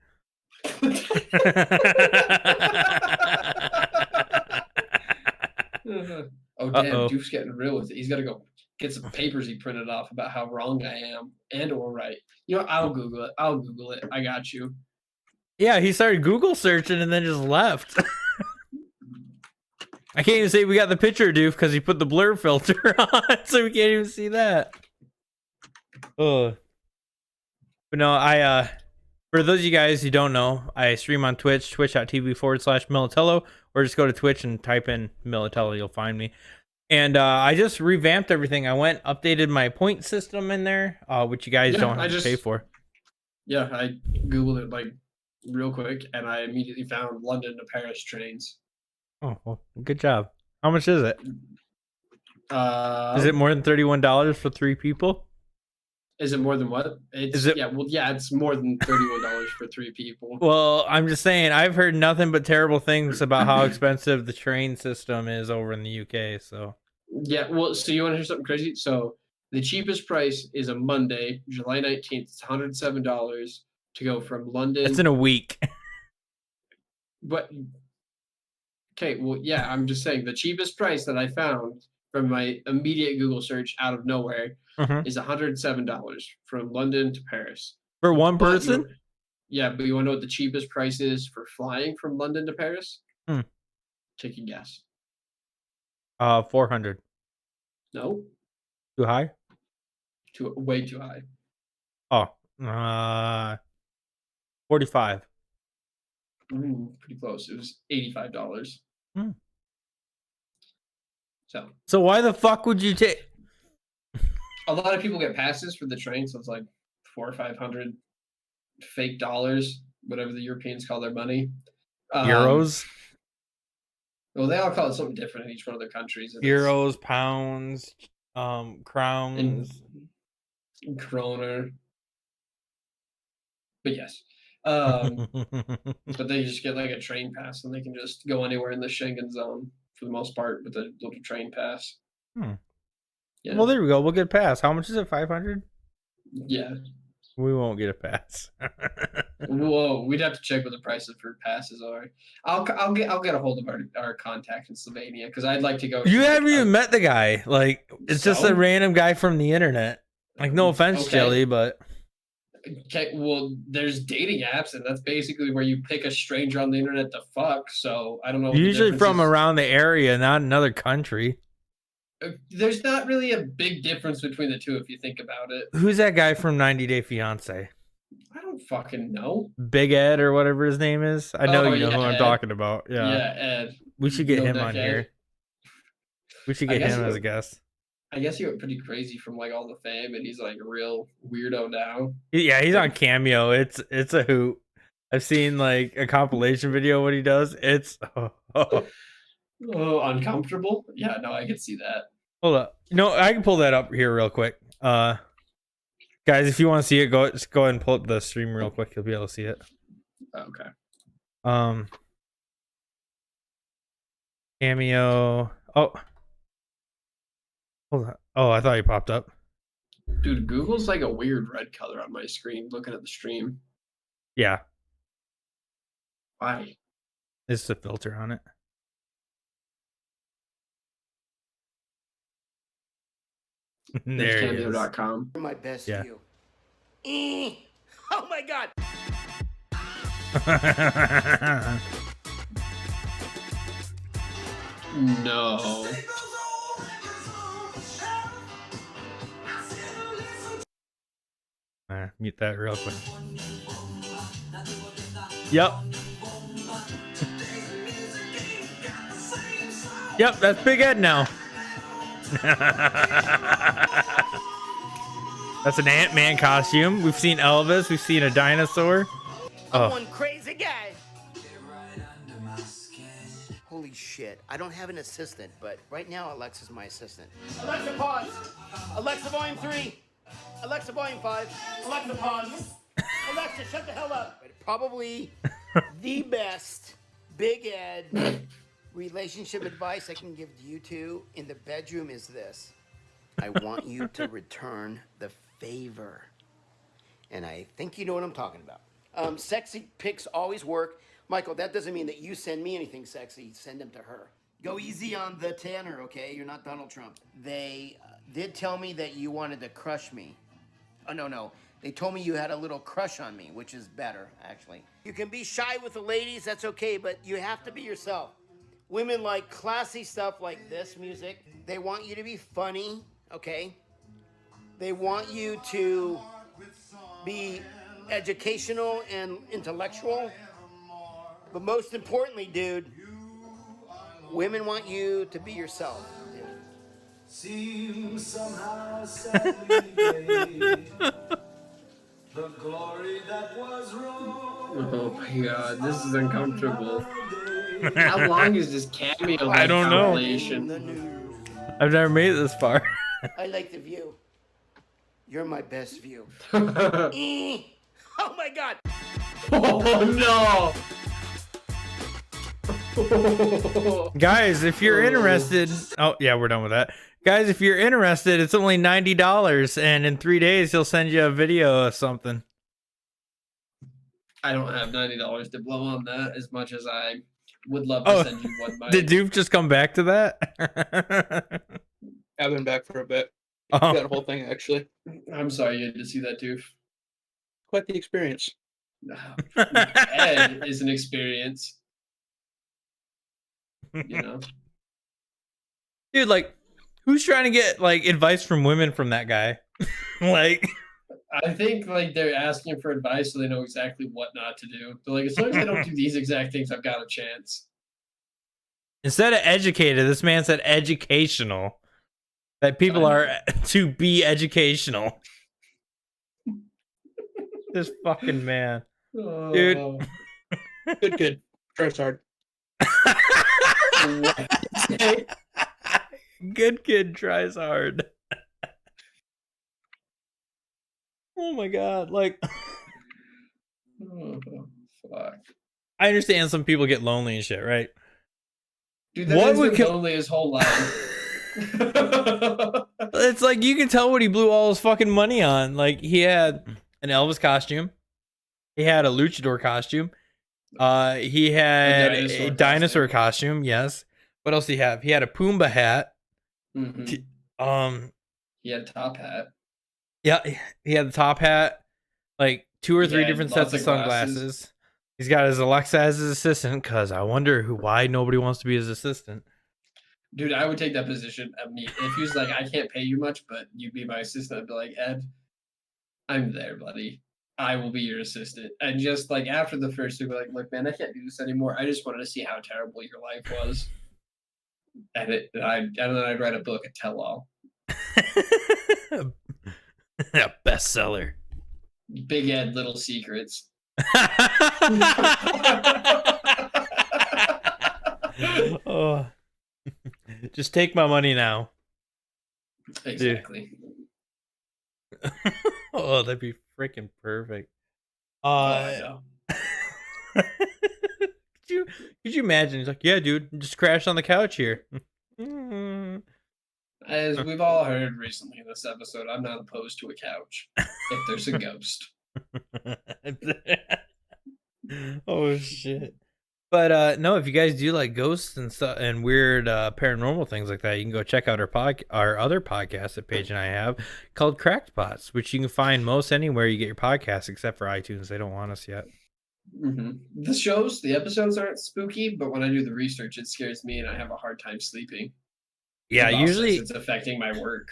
[SPEAKER 2] Oh damn,
[SPEAKER 1] Uh-oh.
[SPEAKER 2] Duke's getting real with it. He's got to go get some papers he printed off about how wrong I am and or right. You know, I'll Google it. I'll Google it. I got you.
[SPEAKER 1] Yeah, he started Google searching and then just left. I can't even say we got the picture, Doof, because he put the blur filter on, so we can't even see that. Oh. But no, for those of you guys who don't know, I stream on Twitch, twitch.tv/Militello, or just go to Twitch and type in Militello, you'll find me. And I just revamped everything. I updated my point system in there, which you guys don't have to pay for.
[SPEAKER 2] Yeah, I Googled it like real quick, and I immediately found London to Paris trains.
[SPEAKER 1] Oh, well, good job. How much is it? Is it
[SPEAKER 2] Um,
[SPEAKER 1] more than $31 for 3 people?
[SPEAKER 2] Is it more than what?
[SPEAKER 1] Is it-
[SPEAKER 2] it's more than $31 for 3 people.
[SPEAKER 1] Well, I'm just saying, I've heard nothing but terrible things about how expensive the train system is over in the UK. So
[SPEAKER 2] Yeah, well, so you want to hear something crazy? So the cheapest price is a Monday, July 19th. It's $107 to go from London.
[SPEAKER 1] it's in a week.
[SPEAKER 2] But okay, well, yeah, I'm just saying the cheapest price that I found from my immediate Google search out of nowhere is $107 from London to Paris.
[SPEAKER 1] For one
[SPEAKER 2] But
[SPEAKER 1] person?
[SPEAKER 2] Yeah, but you want to know what the cheapest price is for flying from London to Paris?
[SPEAKER 1] Hmm.
[SPEAKER 2] Take a guess.
[SPEAKER 1] 400.
[SPEAKER 2] No,
[SPEAKER 1] Too high?
[SPEAKER 2] way too high.
[SPEAKER 1] Oh, 45.
[SPEAKER 2] Pretty close. It was $85.
[SPEAKER 1] Hmm.
[SPEAKER 2] So
[SPEAKER 1] why the fuck would you take?
[SPEAKER 2] a lot of people get passes for the train, so it's like 400 or 500 fake dollars, whatever the Europeans call their money.
[SPEAKER 1] Euros?
[SPEAKER 2] Well, they all call it something different in each one of their countries.
[SPEAKER 1] Euros, pounds, crowns.
[SPEAKER 2] And kroner. But yes. But they just get like a train pass and they can just go anywhere in the Schengen zone for the most part with a little train pass. Yeah.
[SPEAKER 1] Well, there we go. We'll get a pass. How much is it? 500?
[SPEAKER 2] Yeah.
[SPEAKER 1] We won't get a pass.
[SPEAKER 2] Whoa, we'd have to check what the prices for passes are. I'll get a hold of our contact in Slovenia because I'd like to go.
[SPEAKER 1] You haven't even met the guy. Like, it's just a random guy from the internet. Like, no offense, Jelly, but
[SPEAKER 2] okay, well, there's dating apps, and that's basically where you pick a stranger on the internet to fuck. So I don't know.
[SPEAKER 1] Usually from around the area, not another country.
[SPEAKER 2] There's not really a big difference between the two if you think about it.
[SPEAKER 1] Who's that guy from 90 Day Fiance?
[SPEAKER 2] I don't fucking know.
[SPEAKER 1] Big Ed or whatever his name is. I know you know who I'm
[SPEAKER 2] Ed.
[SPEAKER 1] talking about. Yeah.
[SPEAKER 2] Yeah, Ed.
[SPEAKER 1] We should get him on
[SPEAKER 2] Ed.
[SPEAKER 1] here. We should get him as a guest.
[SPEAKER 2] I guess he went pretty crazy from like all the fame, and he's like a real weirdo now.
[SPEAKER 1] Yeah, he's on Cameo. It's a hoot. I've seen like a compilation video of what he does. It's
[SPEAKER 2] Oh, uncomfortable. Yeah, no, I can see that.
[SPEAKER 1] Hold up. No, I can pull that up here real quick. Guys, if you want to see it, just go ahead and pull up the stream real quick. You'll be able to see it.
[SPEAKER 2] Okay.
[SPEAKER 1] Cameo. Oh. Hold on. Oh, I thought you popped up.
[SPEAKER 2] Dude, Google's like a weird red color on my screen looking at the stream.
[SPEAKER 1] Yeah.
[SPEAKER 2] Why?
[SPEAKER 1] It's the filter on it. There it is.
[SPEAKER 2] Cameo.com.
[SPEAKER 4] My best
[SPEAKER 1] Yeah.
[SPEAKER 4] view. Oh my god.
[SPEAKER 2] No.
[SPEAKER 1] Mute that real quick. Yep. Yep, that's Big Ed now. That's an Ant-Man costume. We've seen Elvis. We've seen a dinosaur.
[SPEAKER 4] I'm one crazy guy. Holy shit. I don't have an assistant, but right now Alexa's my assistant. Alexa, pause. Alexa, volume 3. Alexa, volume 5. Alexa, pause. Alexa, shut the hell up. But probably the best Big Ed relationship advice I can give you two in the bedroom is this. I want you to return the favor. And I think you know what I'm talking about. Sexy pics always work. Michael, that doesn't mean that you send me anything sexy. Send them to her. Go easy on the Tanner, okay? You're not Donald Trump. They did tell me that you wanted to crush me. Oh, no. They told me you had a little crush on me, which is better, actually. You can be shy with the ladies, that's okay, but you have to be yourself. Women like classy stuff like this music. They want you to be funny, okay? They want you to be educational and intellectual. But most importantly, dude, women want you to be yourself, dude.
[SPEAKER 5] Seems somehow sadly fade, the glory that was wrong.
[SPEAKER 2] Oh my god, this is uncomfortable. How long is this cameo?
[SPEAKER 1] I don't know.
[SPEAKER 2] compilation?
[SPEAKER 4] The news.
[SPEAKER 1] I've never made it this far.
[SPEAKER 4] I like the view. You're my best view.
[SPEAKER 2] Oh
[SPEAKER 4] Oh my god!
[SPEAKER 2] no!
[SPEAKER 1] Guys, if you're interested, oh yeah, we're done with that. Guys, if you're interested, it's only $90, and in 3 days he'll send you a video of something.
[SPEAKER 2] I don't have $90 to blow on that as much as I would love to send you one.
[SPEAKER 1] Did Doof just come back to that?
[SPEAKER 3] I've been back for a bit.
[SPEAKER 1] Oh.
[SPEAKER 3] That whole thing actually.
[SPEAKER 2] I'm sorry you had to see that too.
[SPEAKER 3] Quite the experience.
[SPEAKER 2] Ed is an experience. You know.
[SPEAKER 1] Dude, like, who's trying to get like advice from women from that guy? Like,
[SPEAKER 2] I think like they're asking for advice so they know exactly what not to do. But like as long as I don't do these exact things, I've got a chance.
[SPEAKER 1] instead of educated, this man said educational. That people are to be educational. This fucking man. Dude.
[SPEAKER 2] Oh.
[SPEAKER 3] Good. Tries hard.
[SPEAKER 1] Good kid tries hard. Oh my god, like
[SPEAKER 2] Oh, fuck.
[SPEAKER 1] I understand some people get lonely and shit, right?
[SPEAKER 2] Dude, that
[SPEAKER 1] What
[SPEAKER 2] man's
[SPEAKER 1] would
[SPEAKER 2] been
[SPEAKER 1] kill-
[SPEAKER 2] lonely his whole life.
[SPEAKER 1] It's like you can tell what he blew all his fucking money on. Like he had an Elvis costume, he had a luchador costume, he had a dinosaur costume. Yes. What else did he have? He had a Pumbaa hat.
[SPEAKER 2] Mhm. He had a top hat.
[SPEAKER 1] Yeah, he had the top hat, like 2 or 3
[SPEAKER 2] Yeah,
[SPEAKER 1] different
[SPEAKER 2] lots
[SPEAKER 1] sets of
[SPEAKER 2] of glasses.
[SPEAKER 1] sunglasses. He's got his Alexa as his assistant because I wonder why nobody wants to be his assistant.
[SPEAKER 2] Dude, I would take that position of me. If he was like, I can't pay you much, but you be my assistant, I'd be like, Ed, I'm there, buddy. I will be your assistant. And just like after the first two, be like, look, man, I can't do this anymore. I just wanted to see how terrible your life was. And then I'd write a book, a tell-all.
[SPEAKER 1] A bestseller.
[SPEAKER 2] Big Ed, Little Secrets.
[SPEAKER 1] Oh. Just take my money now.
[SPEAKER 2] Exactly.
[SPEAKER 1] Oh, that'd be freaking perfect.
[SPEAKER 2] I know.
[SPEAKER 1] Could you imagine? He's like, yeah, dude, just crash on the couch here. Mm.
[SPEAKER 2] As we've all heard recently in this episode, I'm not opposed to a couch if there's a ghost.
[SPEAKER 1] Oh shit. But no, if you guys do like ghosts and stuff and weird paranormal things like that, you can go check out our other podcast that Paige and I have called Cracked Pots, which you can find most anywhere you get your podcasts except for iTunes. They don't want us yet.
[SPEAKER 2] Mm-hmm. The episodes aren't spooky, but when I do the research, it scares me and I have a hard time sleeping.
[SPEAKER 1] Yeah,
[SPEAKER 2] The boss
[SPEAKER 1] usually
[SPEAKER 2] says it's affecting my work.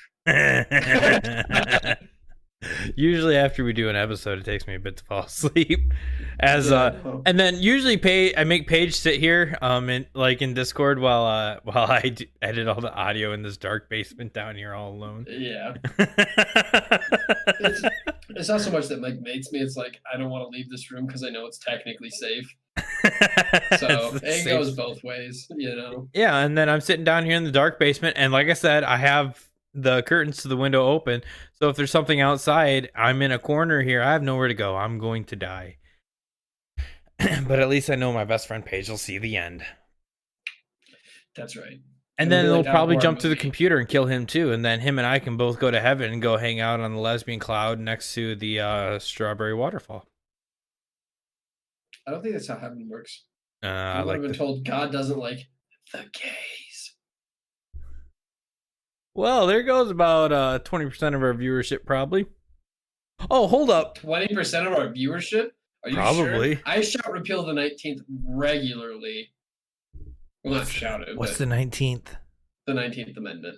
[SPEAKER 1] usually after we do an episode, it takes me a bit to fall asleep. As
[SPEAKER 2] Oh.
[SPEAKER 1] and then usually I make Paige sit here in Discord while I edit all the audio in this dark basement down here all alone.
[SPEAKER 2] Yeah. It's not so much that Mike mates me, it's like I don't want to leave this room because I know it's technically safe. So it goes both ways, you know.
[SPEAKER 1] Yeah, and then I'm sitting down here in the dark basement, and like I said, I have the curtains to the window open. So if there's something outside, I'm in a corner here. I have nowhere to go. I'm going to die. But at least I know my best friend Paige will see the end.
[SPEAKER 2] That's right.
[SPEAKER 1] And
[SPEAKER 2] It'll
[SPEAKER 1] then
[SPEAKER 2] be
[SPEAKER 1] they'll
[SPEAKER 2] like that
[SPEAKER 1] probably
[SPEAKER 2] horror
[SPEAKER 1] jump to the
[SPEAKER 2] movie.
[SPEAKER 1] computer and kill him too. And then him and I can both go to heaven and go hang out on the lesbian cloud next to the strawberry waterfall.
[SPEAKER 2] I don't think that's how heaven works.
[SPEAKER 1] I
[SPEAKER 2] I've
[SPEAKER 1] like
[SPEAKER 2] been
[SPEAKER 1] the-
[SPEAKER 2] told God doesn't like the gays.
[SPEAKER 1] Well, there goes about 20% of our viewership, probably. Oh, hold up.
[SPEAKER 2] 20% of our viewership? Are you
[SPEAKER 1] Probably.
[SPEAKER 2] sure? I shout repeal the 19th regularly. Well, not shout it,
[SPEAKER 1] What's
[SPEAKER 2] but
[SPEAKER 1] the 19th?
[SPEAKER 2] the 19th Amendment.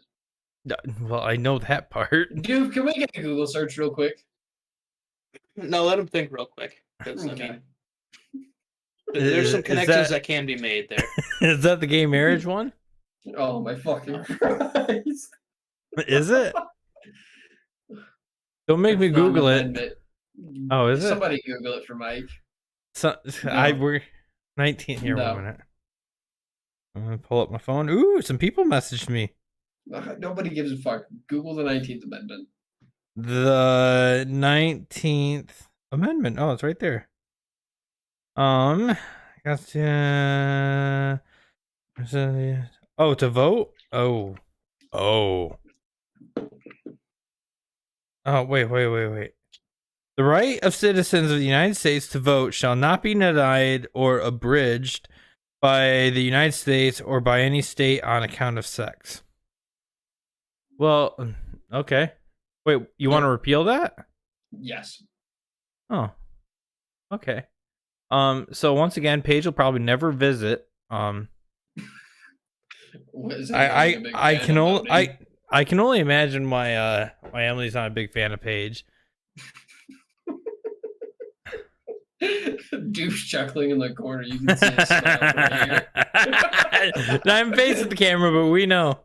[SPEAKER 1] Well, I know that part.
[SPEAKER 2] Dude, can we get a Google search real quick?
[SPEAKER 3] No, let him think real quick. 'Cause, I
[SPEAKER 2] Okay.
[SPEAKER 3] mean, there's some
[SPEAKER 1] Is
[SPEAKER 3] connections
[SPEAKER 1] that-
[SPEAKER 3] that can be made there.
[SPEAKER 1] Is that the gay marriage one?
[SPEAKER 2] Oh my fucking Christ.
[SPEAKER 1] Is it? Don't make me
[SPEAKER 2] It's not an
[SPEAKER 1] Google it.
[SPEAKER 2] amendment.
[SPEAKER 1] Oh, is it?
[SPEAKER 2] Somebody Google it for Mike.
[SPEAKER 1] So, we're 19 here.
[SPEAKER 2] No.
[SPEAKER 1] 1 minute. I'm gonna pull up my phone. Ooh, some people messaged me.
[SPEAKER 2] Nobody gives a fuck. Google the 19th Amendment.
[SPEAKER 1] The 19th Amendment. Oh, it's right there. Gotcha. Oh, to vote? Oh. Oh, wait. The right of citizens of the United States to vote shall not be denied or abridged by the United States or by any state on account of sex. Well, okay. Wait, you want to repeal that?
[SPEAKER 2] Yes.
[SPEAKER 1] Oh, okay. So once again, Paige will probably never visit.
[SPEAKER 2] What is that being a big
[SPEAKER 1] I
[SPEAKER 2] fan
[SPEAKER 1] can
[SPEAKER 2] of
[SPEAKER 1] only
[SPEAKER 2] voting?
[SPEAKER 1] I can only imagine why Emily's not a big fan of Paige.
[SPEAKER 2] Douche chuckling in the corner. You can see his smile right here.
[SPEAKER 1] I'm facing the camera, but we know.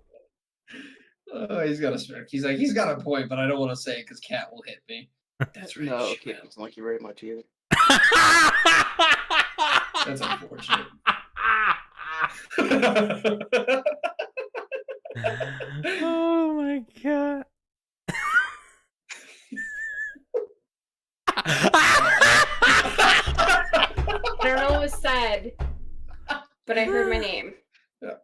[SPEAKER 2] Oh, he's got a smirk. He's like, he's got a point, but I don't want to say it because Cat will hit me. That's right.
[SPEAKER 3] No,
[SPEAKER 2] shit.
[SPEAKER 3] Kate doesn't like you very much either.
[SPEAKER 2] That's unfortunate.
[SPEAKER 1] Oh my god.
[SPEAKER 6] I don't know what was said, but I heard my name.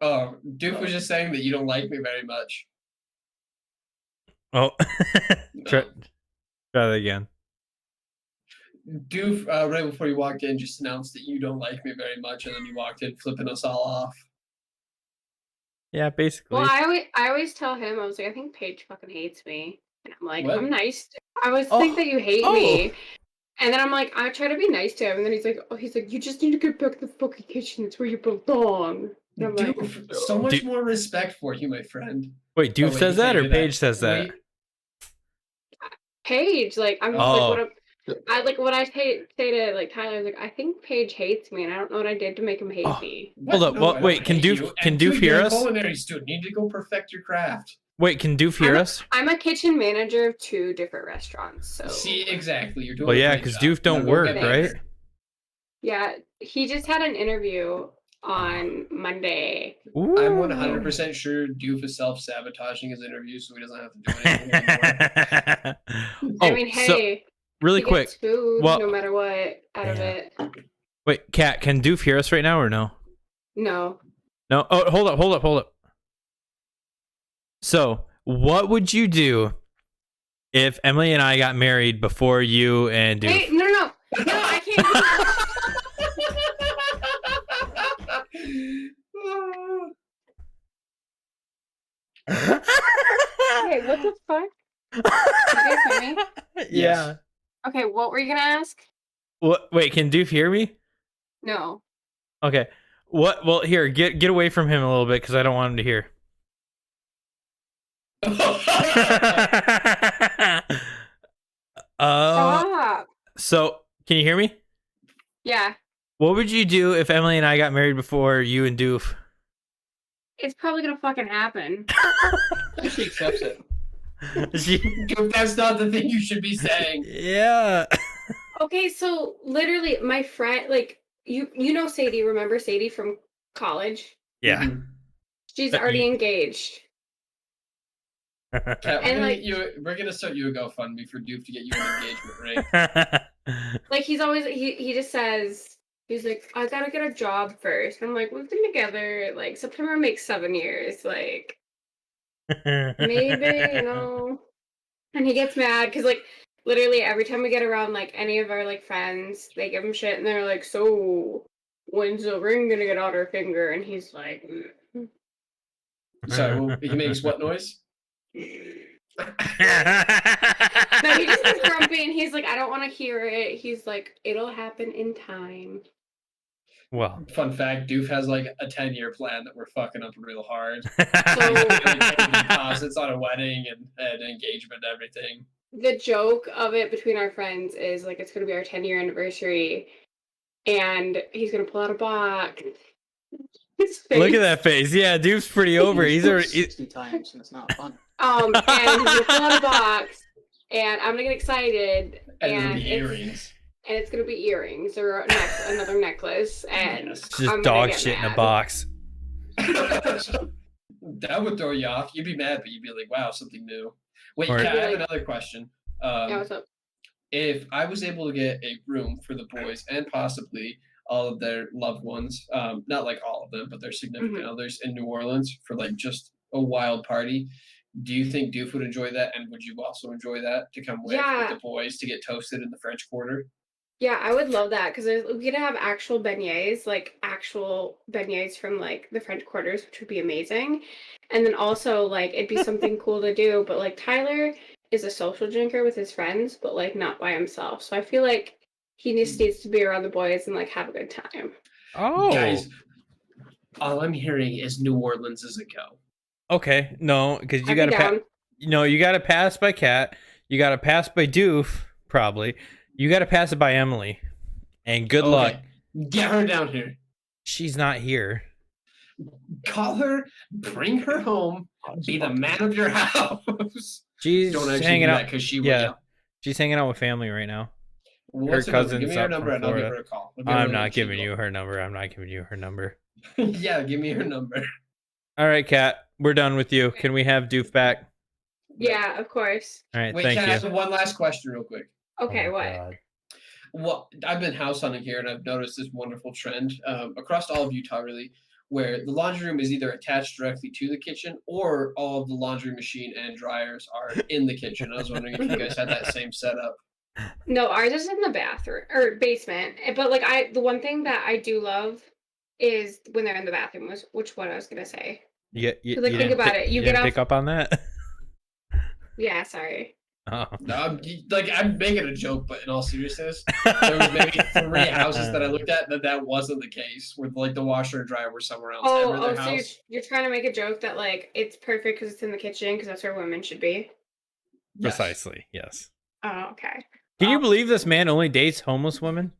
[SPEAKER 2] Oh, Duke was just saying that you don't like me very much.
[SPEAKER 1] Oh, try that again.
[SPEAKER 2] Doof, right before you walked in, just announced that you don't like me very much, and then you walked in flipping us all off.
[SPEAKER 1] Yeah, basically.
[SPEAKER 6] Well, I always tell him, I was like, I think Paige fucking hates me. And I'm like,
[SPEAKER 2] What?
[SPEAKER 6] I'm nice. I always
[SPEAKER 1] Oh,
[SPEAKER 6] think that you hate
[SPEAKER 1] oh.
[SPEAKER 6] me. And then I'm like, I try to be nice to him. And then he's like, you just need to get back to the fucking kitchen. It's where you belong. And I'm like,
[SPEAKER 2] Doof, so much more respect for you, my friend.
[SPEAKER 1] Wait, Doof
[SPEAKER 2] wait,
[SPEAKER 1] says
[SPEAKER 2] you
[SPEAKER 1] that
[SPEAKER 2] can't
[SPEAKER 1] or
[SPEAKER 2] do that.
[SPEAKER 1] Paige says that?
[SPEAKER 2] Wait.
[SPEAKER 6] Paige, like, I'm just
[SPEAKER 1] Oh.
[SPEAKER 6] like, what I say to like Tyler, like, I think Paige hates me, and I don't know what I did to make him hate
[SPEAKER 1] Oh.
[SPEAKER 6] me.
[SPEAKER 1] Hold up,
[SPEAKER 2] No,
[SPEAKER 1] well,
[SPEAKER 2] I
[SPEAKER 1] wait,
[SPEAKER 2] don't
[SPEAKER 1] can
[SPEAKER 2] hate
[SPEAKER 1] Doof-
[SPEAKER 2] you.
[SPEAKER 1] can
[SPEAKER 2] And
[SPEAKER 1] Doof
[SPEAKER 2] dude,
[SPEAKER 1] hear
[SPEAKER 2] you're
[SPEAKER 1] us?
[SPEAKER 2] a culinary student. You need to go perfect your craft.
[SPEAKER 1] Wait, can Doof hear us?
[SPEAKER 6] I'm a kitchen manager of 2 different restaurants, so
[SPEAKER 2] See, exactly. You're doing.
[SPEAKER 1] Well,
[SPEAKER 2] a
[SPEAKER 1] yeah,
[SPEAKER 2] great
[SPEAKER 1] because
[SPEAKER 2] job.
[SPEAKER 1] Doof don't
[SPEAKER 2] Now go
[SPEAKER 1] work,
[SPEAKER 2] get
[SPEAKER 1] right?
[SPEAKER 2] better.
[SPEAKER 6] yeah, he just had an interview on Monday.
[SPEAKER 1] Ooh.
[SPEAKER 2] I'm 100% sure Doof is self-sabotaging his interview, so he doesn't have to do anything anymore.
[SPEAKER 6] I mean,
[SPEAKER 1] so
[SPEAKER 6] hey,
[SPEAKER 1] really
[SPEAKER 6] he
[SPEAKER 1] quick.
[SPEAKER 6] gets food
[SPEAKER 1] well-
[SPEAKER 6] no matter what out of
[SPEAKER 1] Yeah.
[SPEAKER 6] it.
[SPEAKER 1] Wait, Kat, can Doof hear us right now or no?
[SPEAKER 6] No.
[SPEAKER 1] No. Oh, hold up. So, what would you do if Emily and I got married before you and Doof?
[SPEAKER 6] Hey, no, I can't do that. Okay, what the fuck? You guys hear me?
[SPEAKER 1] Yeah.
[SPEAKER 6] Okay, what were you gonna ask?
[SPEAKER 1] What? Wait, can Doof hear me?
[SPEAKER 6] No.
[SPEAKER 1] Okay. What? Well, here, get away from him a little bit because I don't want him to hear.
[SPEAKER 6] Stop.
[SPEAKER 1] So can you hear me?
[SPEAKER 6] Yeah,
[SPEAKER 1] What would you do if Emily and I got married before you and Doof?
[SPEAKER 6] it's probably gonna fucking happen.
[SPEAKER 3] She accepts it.
[SPEAKER 2] Doof, that's not the thing you should be saying.
[SPEAKER 1] Yeah.
[SPEAKER 6] Okay, so literally, my friend, like you know Sadie. Remember Sadie from college?
[SPEAKER 1] Yeah.
[SPEAKER 2] Mhm.
[SPEAKER 6] She's
[SPEAKER 1] But
[SPEAKER 6] already
[SPEAKER 1] you-
[SPEAKER 6] engaged.
[SPEAKER 2] Kat,
[SPEAKER 6] And, like-
[SPEAKER 2] we're gonna start you a GoFundMe for Doof to get you an engagement ring.
[SPEAKER 6] Like he's always he just says he's like, I gotta get a job first. I'm like, we've been together like September makes 7 years, like maybe, you know. And he gets mad because like literally every time we get around like any of our like friends, they give him shit and they're like, so when's the ring gonna get out her finger? And he's like,
[SPEAKER 2] So he makes what noise?
[SPEAKER 6] No, he just gets grumpy and he's like, I don't want to hear it. He's like, it'll happen in time.
[SPEAKER 1] Well,
[SPEAKER 2] Fun fact: Doof has like a 10-year plan that we're fucking up real hard.
[SPEAKER 6] So
[SPEAKER 2] Deposits on a wedding and engagement, and everything.
[SPEAKER 6] the joke of it between our friends is like it's gonna be our 10-year anniversary, and he's gonna pull out a box. His
[SPEAKER 1] look at
[SPEAKER 6] face.
[SPEAKER 1] that face. Yeah, dude's pretty over. He's already.
[SPEAKER 3] 60 times and it's not fun.
[SPEAKER 6] And he's gonna pull out a box, and I'm gonna get excited,
[SPEAKER 2] And
[SPEAKER 6] and
[SPEAKER 2] earrings.
[SPEAKER 6] it's gonna be earrings or another necklace, and
[SPEAKER 2] Yes.
[SPEAKER 1] It's just
[SPEAKER 6] I'm gonna
[SPEAKER 1] dog
[SPEAKER 6] get
[SPEAKER 1] shit in a
[SPEAKER 6] mad.
[SPEAKER 1] box.
[SPEAKER 2] That would throw you off. You'd be mad, but you'd be like, "Wow, something new." Wait,
[SPEAKER 1] Or-
[SPEAKER 2] Kat, I have
[SPEAKER 6] Like-
[SPEAKER 2] another question.
[SPEAKER 6] Yeah, what's up?
[SPEAKER 2] If I was able to get a room for the boys and possibly all of their loved ones, not like all of them, but their significant others in New Orleans for like just a wild party, do you think Doof would enjoy that? And would you also enjoy that to come with
[SPEAKER 6] Yeah.
[SPEAKER 2] the boys to get toasted in the French Quarter?
[SPEAKER 6] Yeah, I would love that because we could have actual beignets, like actual beignets from like the French Quarters, which would be amazing. And then also like it'd be something cool to do. But like Tyler is a social drinker with his friends, but like not by himself. So I feel like he just needs to be around the boys and like have a good time.
[SPEAKER 1] Oh,
[SPEAKER 2] Guys, all I'm hearing is New Orleans is a go.
[SPEAKER 1] okay. No, because you
[SPEAKER 6] I'd
[SPEAKER 1] got
[SPEAKER 6] be
[SPEAKER 1] to pass.
[SPEAKER 6] down.
[SPEAKER 1] You got to pass by Kat. You got to pass by Doof, probably. You got to pass it by Emily. And good luck.
[SPEAKER 2] Okay, get her down here.
[SPEAKER 1] She's not here.
[SPEAKER 2] Call her, bring her home, be the man of your house.
[SPEAKER 1] She's
[SPEAKER 2] Don't actually
[SPEAKER 1] hanging
[SPEAKER 2] do
[SPEAKER 1] out.
[SPEAKER 2] that because she would
[SPEAKER 1] Yeah,
[SPEAKER 2] yell.
[SPEAKER 1] she's hanging out with family right now.
[SPEAKER 2] What's
[SPEAKER 1] her
[SPEAKER 2] number?
[SPEAKER 1] cousin's
[SPEAKER 2] Give me her
[SPEAKER 1] up
[SPEAKER 2] number
[SPEAKER 1] from
[SPEAKER 2] and I'll give
[SPEAKER 1] Florida.
[SPEAKER 2] her a call. I'll give her
[SPEAKER 1] I'm
[SPEAKER 2] a
[SPEAKER 1] not
[SPEAKER 2] little
[SPEAKER 1] giving
[SPEAKER 2] cheeky
[SPEAKER 1] you her number. I'm not giving you her number.
[SPEAKER 2] one. Yeah, give me her number.
[SPEAKER 1] All right, Kat, we're done with you. Can we have Doof back?
[SPEAKER 6] Yeah, of course.
[SPEAKER 1] All right,
[SPEAKER 2] Wait,
[SPEAKER 1] thank
[SPEAKER 2] can I
[SPEAKER 1] you.
[SPEAKER 2] ask one last question real quick?
[SPEAKER 6] Okay,
[SPEAKER 1] Oh my
[SPEAKER 6] what?
[SPEAKER 1] God.
[SPEAKER 2] Well, I've been house hunting here and I've noticed this wonderful trend across all of Utah, really, where the laundry room is either attached directly to the kitchen or all of the laundry machine and dryers are in the kitchen. I was wondering if you guys had that same setup.
[SPEAKER 6] No, ours is in the bathroom or basement. But like the one thing that I do love is when they're in the bathroom, which what I was gonna say.
[SPEAKER 1] You,
[SPEAKER 6] So, like, think
[SPEAKER 1] didn't
[SPEAKER 6] about
[SPEAKER 1] pick-
[SPEAKER 6] it. You
[SPEAKER 1] didn't
[SPEAKER 6] get
[SPEAKER 1] pick up on that.
[SPEAKER 6] Yeah, sorry.
[SPEAKER 1] Oh.
[SPEAKER 2] No, I'm making a joke, but in all seriousness, there was maybe 3 houses that I looked at that wasn't the case, where like the washer and dryer were somewhere else. Every
[SPEAKER 6] Oh,
[SPEAKER 2] other
[SPEAKER 6] so you're,
[SPEAKER 2] house,
[SPEAKER 6] you're trying to make a joke that like it's perfect because it's in the kitchen because that's where women should be.
[SPEAKER 2] yes.
[SPEAKER 1] Precisely. Yes.
[SPEAKER 6] Oh, okay.
[SPEAKER 1] Can you believe this man only dates homeless women?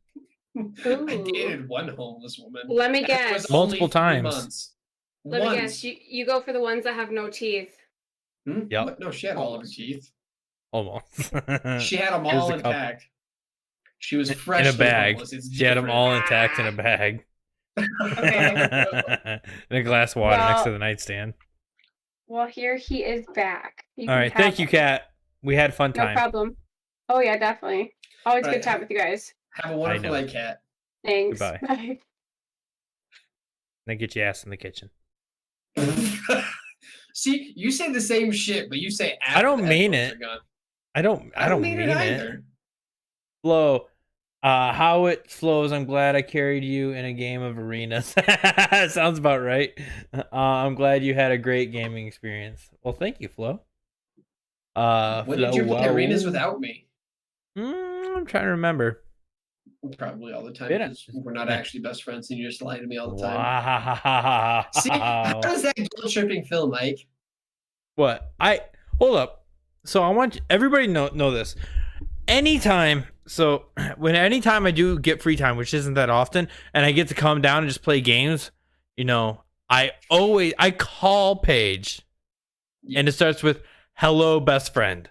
[SPEAKER 2] I
[SPEAKER 6] Ooh.
[SPEAKER 2] dated one homeless woman.
[SPEAKER 6] Let me
[SPEAKER 2] That was
[SPEAKER 6] guess.
[SPEAKER 2] only
[SPEAKER 1] Multiple
[SPEAKER 2] 3
[SPEAKER 1] times.
[SPEAKER 2] months.
[SPEAKER 6] Let me
[SPEAKER 2] Once.
[SPEAKER 6] guess. You go for the ones that have no teeth.
[SPEAKER 2] Hmm?
[SPEAKER 1] Yep.
[SPEAKER 2] What? No, she had all of her teeth.
[SPEAKER 1] Almost.
[SPEAKER 2] She had them
[SPEAKER 1] Here's
[SPEAKER 2] all
[SPEAKER 1] the couple.
[SPEAKER 2] intact. She was fresh
[SPEAKER 1] in a bag.
[SPEAKER 2] It's
[SPEAKER 1] She had them
[SPEAKER 2] different.
[SPEAKER 1] all intact in a bag.
[SPEAKER 6] Okay.
[SPEAKER 1] In a glass of water next
[SPEAKER 6] Well-
[SPEAKER 1] to the nightstand.
[SPEAKER 6] Well, here he is back. You
[SPEAKER 1] All
[SPEAKER 6] can
[SPEAKER 1] right. Thank
[SPEAKER 6] have
[SPEAKER 1] you,
[SPEAKER 6] him.
[SPEAKER 1] Kat. We had fun
[SPEAKER 6] No
[SPEAKER 1] time.
[SPEAKER 6] problem. Oh yeah, definitely. Always
[SPEAKER 2] Right.
[SPEAKER 6] good time with you guys.
[SPEAKER 2] Have a wonderful
[SPEAKER 1] know.
[SPEAKER 2] night, Kat.
[SPEAKER 6] Thanks.
[SPEAKER 1] Goodbye.
[SPEAKER 6] Bye.
[SPEAKER 1] Then get your ass in the kitchen.
[SPEAKER 2] See, you say the same shit, but you say
[SPEAKER 1] I don't
[SPEAKER 2] after the
[SPEAKER 1] mean
[SPEAKER 2] headphones
[SPEAKER 1] it.
[SPEAKER 2] are gone.
[SPEAKER 1] I don't mean it.
[SPEAKER 2] either.
[SPEAKER 1] Flo, how it flows. I'm glad I carried you in a game of arenas. Sounds about right. I'm glad you had a great gaming experience. Well, thank you, Flo.
[SPEAKER 2] When did you
[SPEAKER 1] Flo,
[SPEAKER 2] play arenas without me?
[SPEAKER 1] I'm trying to remember.
[SPEAKER 2] Probably all the time
[SPEAKER 1] Did I?
[SPEAKER 2] because we're not actually best friends and you just lie to me all the time.
[SPEAKER 1] Wow.
[SPEAKER 2] See, how does that guilt tripping feel, Mike?
[SPEAKER 1] What? Hold up. So I want everybody to know this. Anytime I do get free time, which isn't that often, and I get to come down and just play games, I call Paige, and it starts with "Hello, best friend."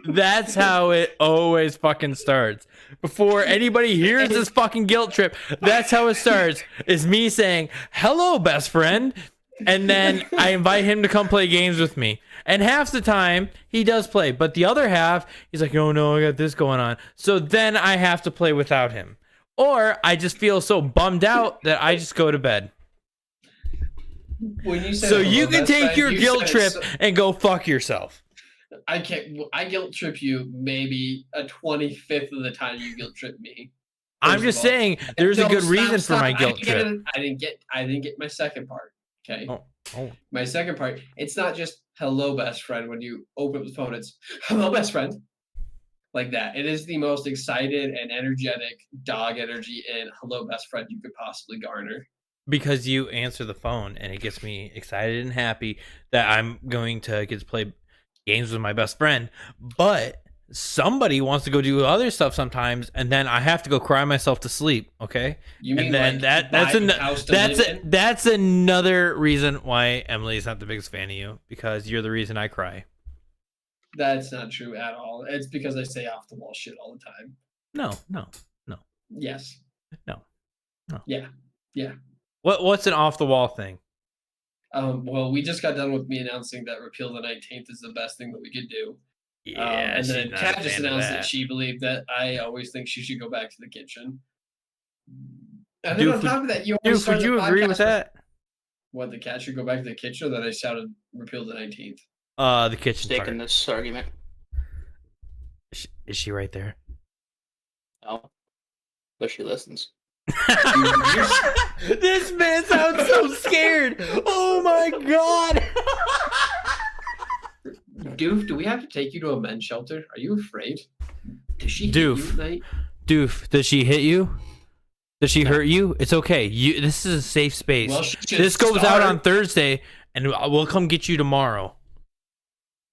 [SPEAKER 1] That's how it always fucking starts. Before anybody hears this fucking guilt trip, that's how it starts. Is me saying, "Hello, best friend." And then I invite him to come play games with me. And half the time he does play, but the other half he's like, "Oh no, I got this going on." So then I have to play without him. Or I just feel so bummed out that I just go to bed.
[SPEAKER 2] When you said
[SPEAKER 1] So
[SPEAKER 2] hello,
[SPEAKER 1] you can
[SPEAKER 2] best
[SPEAKER 1] take
[SPEAKER 2] friend,
[SPEAKER 1] your
[SPEAKER 2] you
[SPEAKER 1] guilt
[SPEAKER 2] said
[SPEAKER 1] trip
[SPEAKER 2] so-
[SPEAKER 1] and go fuck yourself.
[SPEAKER 2] I can't. I guilt trip you maybe a 25th of the time you guilt trip me.
[SPEAKER 1] I'm
[SPEAKER 2] First
[SPEAKER 1] just
[SPEAKER 2] of all.
[SPEAKER 1] saying there's a
[SPEAKER 2] No,
[SPEAKER 1] good
[SPEAKER 2] stop,
[SPEAKER 1] reason for
[SPEAKER 2] stop.
[SPEAKER 1] my guilt trip.
[SPEAKER 2] I didn't get my second part. Okay.
[SPEAKER 1] Oh.
[SPEAKER 2] My second part. It's not just hello best friend. When you open up the phone, it's hello best friend. Like that. It is the most excited and energetic dog energy and hello best friend you could possibly garner.
[SPEAKER 1] Because you answer the phone and it gets me excited and happy that I'm going to get to play games with my best friend. But somebody wants to go do other stuff sometimes, and then I have to go cry myself to sleep. Okay,
[SPEAKER 2] You mean
[SPEAKER 1] and then
[SPEAKER 2] like
[SPEAKER 1] that's another reason why Emily's not the biggest fan of you, because you're the reason I cry.
[SPEAKER 2] That's not true at all. It's because I say off the wall shit all the time.
[SPEAKER 1] No.
[SPEAKER 2] Yes.
[SPEAKER 1] No.
[SPEAKER 2] Yeah.
[SPEAKER 1] What's an off the wall thing?
[SPEAKER 2] Well, we just got done with me announcing that repeal the 19th is the best thing that we could do.
[SPEAKER 1] Yeah,
[SPEAKER 2] and
[SPEAKER 1] she's
[SPEAKER 2] then
[SPEAKER 1] not
[SPEAKER 2] Kat
[SPEAKER 1] a
[SPEAKER 2] just
[SPEAKER 1] fan of
[SPEAKER 2] announced that
[SPEAKER 1] that.
[SPEAKER 2] she believed that I always think she should go back to the kitchen. And then on top of that, you always
[SPEAKER 1] Dude,
[SPEAKER 2] start
[SPEAKER 1] would
[SPEAKER 2] the
[SPEAKER 1] you agree with
[SPEAKER 2] podcast
[SPEAKER 1] that?
[SPEAKER 2] What, the cat should go back to the kitchen, or that I shouted repeal the 19th?
[SPEAKER 1] The kitchen
[SPEAKER 3] Stake
[SPEAKER 1] part.
[SPEAKER 3] in this argument.
[SPEAKER 1] Is she right there?
[SPEAKER 3] No. But she listens.
[SPEAKER 1] This man sounds so scared. Oh my god.
[SPEAKER 2] Doof, do we have to take you to a men's shelter? Are you afraid? Does she hit you
[SPEAKER 1] Doof.
[SPEAKER 2] at night?
[SPEAKER 1] Doof, does she hit you? Does she hurt you? It's okay. This is a safe space.
[SPEAKER 2] Well, she should
[SPEAKER 1] This goes out
[SPEAKER 2] start-
[SPEAKER 1] on Thursday, and we'll come get you tomorrow.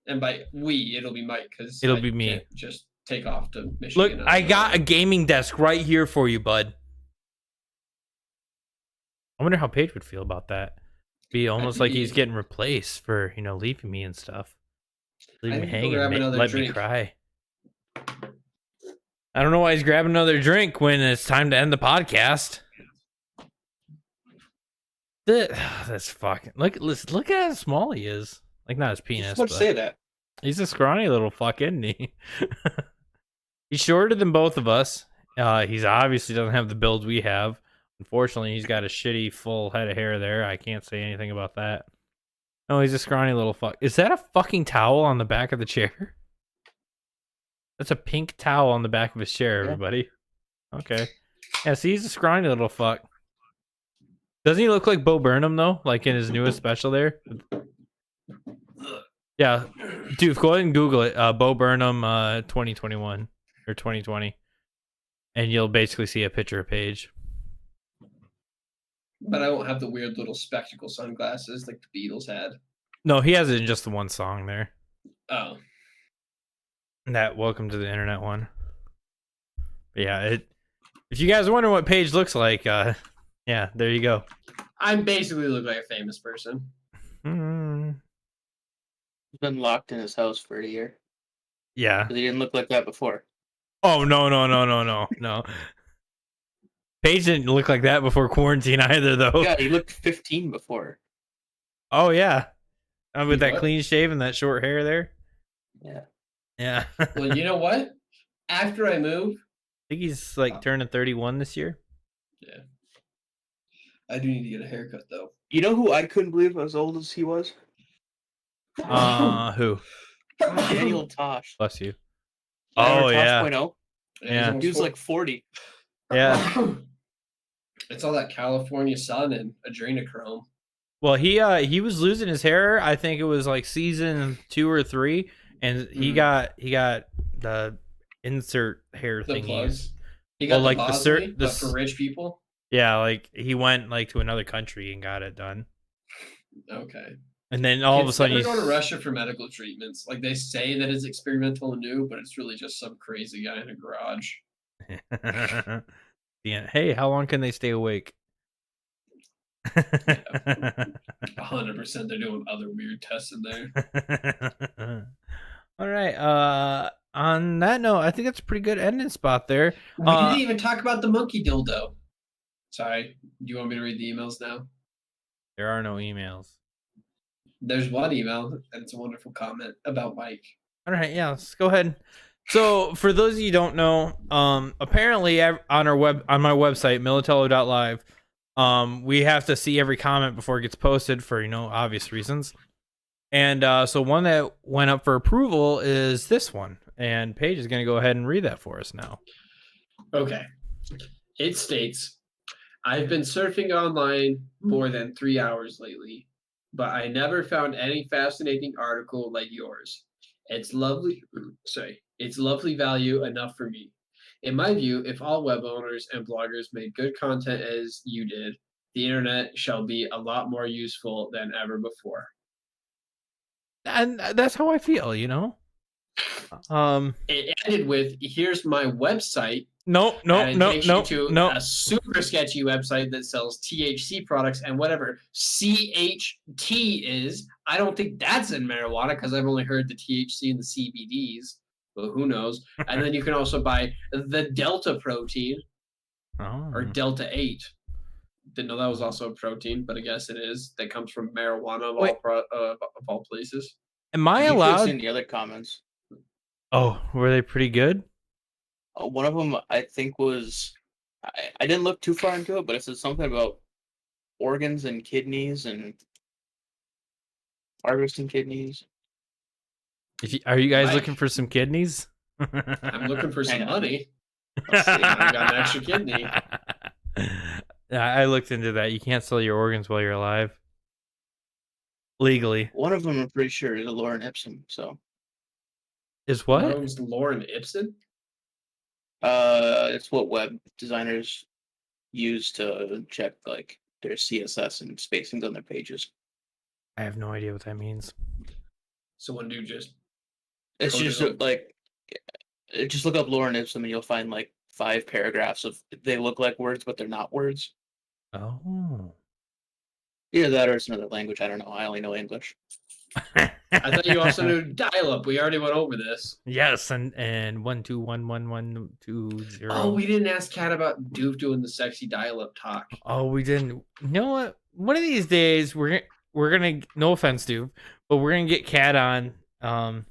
[SPEAKER 2] And by we, it'll be Mike, because
[SPEAKER 1] It'll be me.
[SPEAKER 2] Just take off to Michigan.
[SPEAKER 1] Look, I got a gaming desk right here for you, bud. I wonder how Paige would feel about that. Be almost like he's getting replaced for, leaving me and stuff. Leave
[SPEAKER 2] I
[SPEAKER 1] me
[SPEAKER 2] think he'll
[SPEAKER 1] hanging,
[SPEAKER 2] grab another
[SPEAKER 1] let me
[SPEAKER 2] drink.
[SPEAKER 1] cry. I don't know why he's grabbing another drink when it's time to end the podcast. That's fucking look at how small he is. Like, not his penis,
[SPEAKER 3] Let's
[SPEAKER 1] but
[SPEAKER 3] say that.
[SPEAKER 1] he's a scrawny little fuck, isn't he? He's shorter than both of us. He's obviously doesn't have the build we have. Unfortunately, he's got a shitty full head of hair there. I can't say anything about that. Oh, he's a scrawny little fuck. Is that a fucking towel on the back of the chair? That's a pink towel on the back of his chair,
[SPEAKER 3] Yeah.
[SPEAKER 1] everybody. Okay. Yeah, see, he's a scrawny little fuck. Doesn't he look like Bo Burnham, though? Like in his newest special there? Yeah. Dude, go ahead and Google it. Bo Burnham 2021 or 2020. And you'll basically see a picture of Paige.
[SPEAKER 2] But I won't have the weird little spectacle sunglasses like the Beatles had.
[SPEAKER 1] No, he has it in just the one song there.
[SPEAKER 2] Oh.
[SPEAKER 1] That Welcome to the Internet one. But yeah, if you guys wonder what Paige looks like, yeah, there you go.
[SPEAKER 2] I basically look like a famous person.
[SPEAKER 1] Mm,
[SPEAKER 3] He's been locked in his house for a year.
[SPEAKER 1] yeah.
[SPEAKER 3] 'Cause he didn't look like that before.
[SPEAKER 1] Oh, no. Paige didn't look like that before quarantine either, though.
[SPEAKER 3] Yeah, he looked 15 before.
[SPEAKER 1] Oh, yeah. With that
[SPEAKER 2] What?
[SPEAKER 1] clean shave and that short hair there.
[SPEAKER 3] Yeah.
[SPEAKER 1] Yeah.
[SPEAKER 2] Well, you know what? After I move,
[SPEAKER 1] I think he's like turning 31 this year.
[SPEAKER 2] I do need to get a haircut, though.
[SPEAKER 3] You know who I couldn't believe as old as he was?
[SPEAKER 1] Who?
[SPEAKER 3] Daniel Tosh.
[SPEAKER 1] Bless you.
[SPEAKER 3] Remember
[SPEAKER 1] Oh, yeah.
[SPEAKER 3] Tosh 0.0?
[SPEAKER 1] Yeah.
[SPEAKER 3] He was like 40.
[SPEAKER 1] Yeah.
[SPEAKER 2] It's all that California sun and adrenochrome.
[SPEAKER 1] Well, he was losing his hair. I think it was like season 2 or 3, and he got the insert hair
[SPEAKER 2] The
[SPEAKER 1] thingies.
[SPEAKER 2] plugs. He got
[SPEAKER 1] Well, like
[SPEAKER 2] the
[SPEAKER 1] the
[SPEAKER 2] Bosley,
[SPEAKER 1] the
[SPEAKER 2] but
[SPEAKER 1] s-
[SPEAKER 2] for rich people.
[SPEAKER 1] Yeah, like he went like to another country and got it done,
[SPEAKER 2] Okay.
[SPEAKER 1] and then all of a
[SPEAKER 2] Kids
[SPEAKER 1] sudden
[SPEAKER 2] never
[SPEAKER 1] he's
[SPEAKER 2] go to Russia for medical treatments. Like they say that it's experimental and new, but it's really just some crazy guy in a garage.
[SPEAKER 1] yeah. Hey, how long can they stay awake?
[SPEAKER 2] 100% they're doing other weird tests in there.
[SPEAKER 1] All right. On that note, I think that's a pretty good ending spot there.
[SPEAKER 2] We didn't even talk about the monkey dildo. Sorry. Do you want me to read the emails now?
[SPEAKER 1] There are no emails.
[SPEAKER 2] There's one email, and it's a wonderful comment about Mike.
[SPEAKER 1] All right, yeah, let's go ahead. So, for those of you who don't know, apparently on my website, militello.live, we have to see every comment before it gets posted for obvious reasons. And so one that went up for approval is this one, and Paige is going to go ahead and read that for us now.
[SPEAKER 2] Okay. It states, I've been surfing online more than 3 hours lately. but I never found any fascinating article like yours. It's lovely. It's lovely value enough for me. In my view, if all web owners and bloggers made good content as you did, the internet shall be a lot more useful than ever before.
[SPEAKER 1] And that's how I feel, you know.
[SPEAKER 2] It ended with, "Here's my website."
[SPEAKER 1] No,
[SPEAKER 2] And it takes you to a super sketchy website that sells THC products and whatever CHT is. I don't think that's in marijuana because I've only heard the THC and the CBDs, but who knows? And then you can also buy the Delta protein or Delta 8. Didn't know that was also a protein, but I guess it is. That comes from marijuana of all places.
[SPEAKER 1] Am I
[SPEAKER 3] You could've
[SPEAKER 1] allowed?
[SPEAKER 3] seen the other comments.
[SPEAKER 1] Oh, were they pretty good?
[SPEAKER 3] One of them I think was I didn't look too far into it, but it said something about organs and kidneys and harvesting kidneys.
[SPEAKER 1] Are you guys
[SPEAKER 2] Right.
[SPEAKER 1] looking for some kidneys?
[SPEAKER 2] I'm looking for some
[SPEAKER 3] Hang on.
[SPEAKER 2] money. Let's see, I got an extra kidney.
[SPEAKER 1] Yeah, I looked into that. You can't sell your organs while you're alive. Legally.
[SPEAKER 3] One of them I'm pretty sure is Lauren Ipsum. So
[SPEAKER 1] Is
[SPEAKER 2] One
[SPEAKER 1] what?
[SPEAKER 2] of them's Lauren Ibsen.
[SPEAKER 3] it's what web designers use to check like their CSS and spacings on their pages.
[SPEAKER 1] I have no idea what that means.
[SPEAKER 2] So one dude just
[SPEAKER 3] It's
[SPEAKER 2] Coded
[SPEAKER 3] just
[SPEAKER 2] them.
[SPEAKER 3] like just look up Lauren Ipsum and you'll find like 5 paragraphs of they look like words but they're not words.
[SPEAKER 1] Oh.
[SPEAKER 3] Either that or it's another language. I don't know. I only know English.
[SPEAKER 2] I thought you also knew dial-up. We already went over this.
[SPEAKER 1] Yes, and 1211120.
[SPEAKER 2] Oh, we didn't ask Kat about Doof doing the sexy dial-up talk.
[SPEAKER 1] Oh, we didn't. You know what? One of these days we're gonna. No offense, Doof, but we're gonna get Kat on, and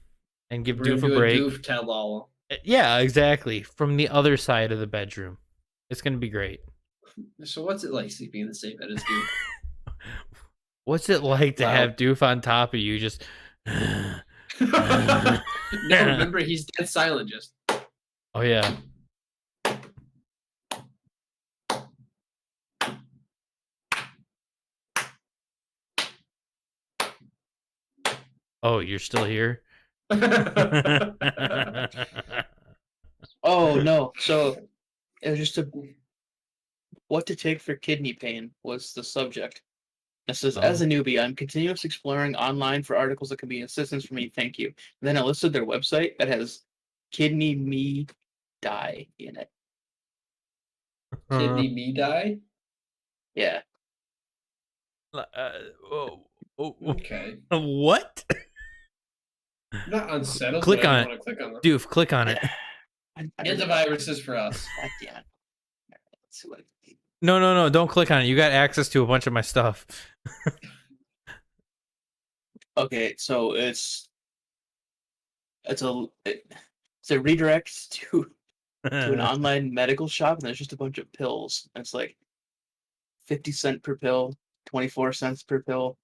[SPEAKER 1] give
[SPEAKER 2] We're gonna
[SPEAKER 1] Doof a
[SPEAKER 2] do
[SPEAKER 1] break.
[SPEAKER 2] a Doof tell-all.
[SPEAKER 1] Yeah, exactly. From the other side of the bedroom, it's gonna be great.
[SPEAKER 2] So what's it like sleeping in the same bed as Doof?
[SPEAKER 1] What's it like to
[SPEAKER 2] Wow.
[SPEAKER 1] have Doof on top of you? Just.
[SPEAKER 2] No, remember he's dead silent. Just
[SPEAKER 1] Oh yeah. Oh, you're still here?
[SPEAKER 3] Oh no! So it was just what to take for kidney pain was the subject. It says, as a newbie, I'm continuously exploring online for articles that can be assistance for me. Thank you. And then it listed their website that has kidney me die in it.
[SPEAKER 2] kidney me die.
[SPEAKER 3] Yeah.
[SPEAKER 2] Okay,
[SPEAKER 1] What?
[SPEAKER 2] I'm not unsettled.
[SPEAKER 1] Click
[SPEAKER 2] but I
[SPEAKER 1] on
[SPEAKER 2] don't wanna click on them.
[SPEAKER 1] Doof, click on it.
[SPEAKER 2] Get the viruses for us.
[SPEAKER 3] God damn it. Let's see what
[SPEAKER 1] No, don't click on it. You got access to a bunch of my stuff.
[SPEAKER 3] Okay, so it's a redirect to an online medical shop, and there's just a bunch of pills. And it's like 50 cents per pill, 24 cents per pill.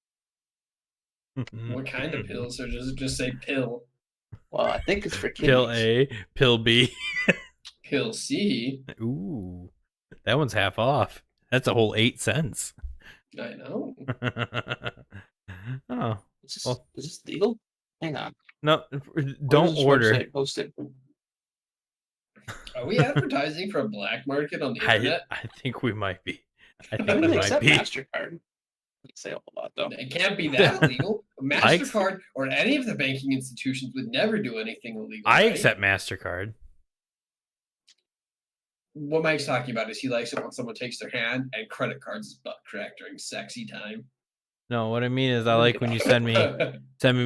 [SPEAKER 2] What kind of pills? Or does it just say pill?
[SPEAKER 3] Well, I think it's for kidneys.
[SPEAKER 1] Pill A, pill B.
[SPEAKER 2] Pill C?
[SPEAKER 1] Ooh, that one's half off. That's a whole 8 cents.
[SPEAKER 2] I know.
[SPEAKER 1] Oh,
[SPEAKER 3] Is
[SPEAKER 1] well.
[SPEAKER 3] this legal? Hang on.
[SPEAKER 1] no,
[SPEAKER 3] Where
[SPEAKER 1] don't
[SPEAKER 3] is this
[SPEAKER 1] order.
[SPEAKER 3] website posted?
[SPEAKER 2] Are we advertising for a black market on the internet?
[SPEAKER 1] I think we might be. I
[SPEAKER 3] I
[SPEAKER 1] think
[SPEAKER 3] don't
[SPEAKER 1] we might
[SPEAKER 3] accept
[SPEAKER 1] be.
[SPEAKER 3] MasterCard. Doesn't say a whole lot though.
[SPEAKER 2] It can't be that illegal. MasterCard or any of the banking institutions would never do anything illegal.
[SPEAKER 1] I
[SPEAKER 2] right?
[SPEAKER 1] accept MasterCard.
[SPEAKER 2] What Mike's talking about is he likes it when someone takes their hand and credit cards his butt crack during sexy time.
[SPEAKER 1] No, what I mean is I like when you send me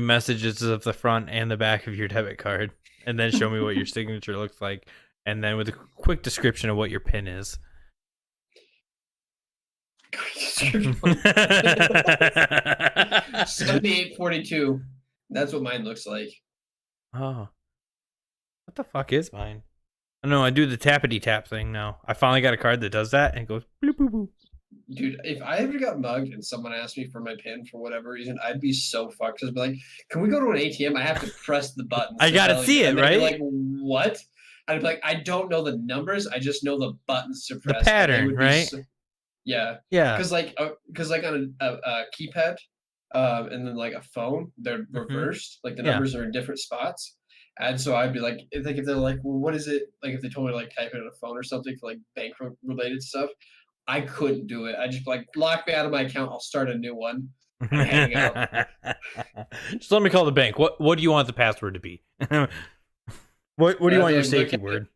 [SPEAKER 1] messages of the front and the back of your debit card, and then show me what your signature looks like, and then with a quick description of what your PIN is.
[SPEAKER 2] 7842. That's what mine looks like.
[SPEAKER 1] Oh, what the fuck is mine? I don't know. I do the tappity tap thing now. I finally got a card that does that and goes bloop boop boop.
[SPEAKER 2] Dude, if I ever got mugged and someone asked me for my PIN for whatever reason, I'd be so fucked. Just be like, can we go to an ATM? I have to press the button.
[SPEAKER 1] I gotta see it,
[SPEAKER 2] and they'd be
[SPEAKER 1] right?
[SPEAKER 2] Like, what? I'd be like, I don't know the numbers. I just know the buttons to press. and they
[SPEAKER 1] pattern,
[SPEAKER 2] would be
[SPEAKER 1] right?
[SPEAKER 2] yeah.
[SPEAKER 1] Yeah.
[SPEAKER 2] Because like on a keypad, and then like a phone, they're reversed, like the
[SPEAKER 1] Yeah.
[SPEAKER 2] numbers are in different spots. And so I'd be like, if they're like, well, what is it? Like if they told me to like type it on a phone or something for like bank related stuff, I couldn't do it. I just like lock me out of my account. I'll start a new one. Hang out.
[SPEAKER 1] Just let me call the bank. What do you want the password to be? what do you want your safety word?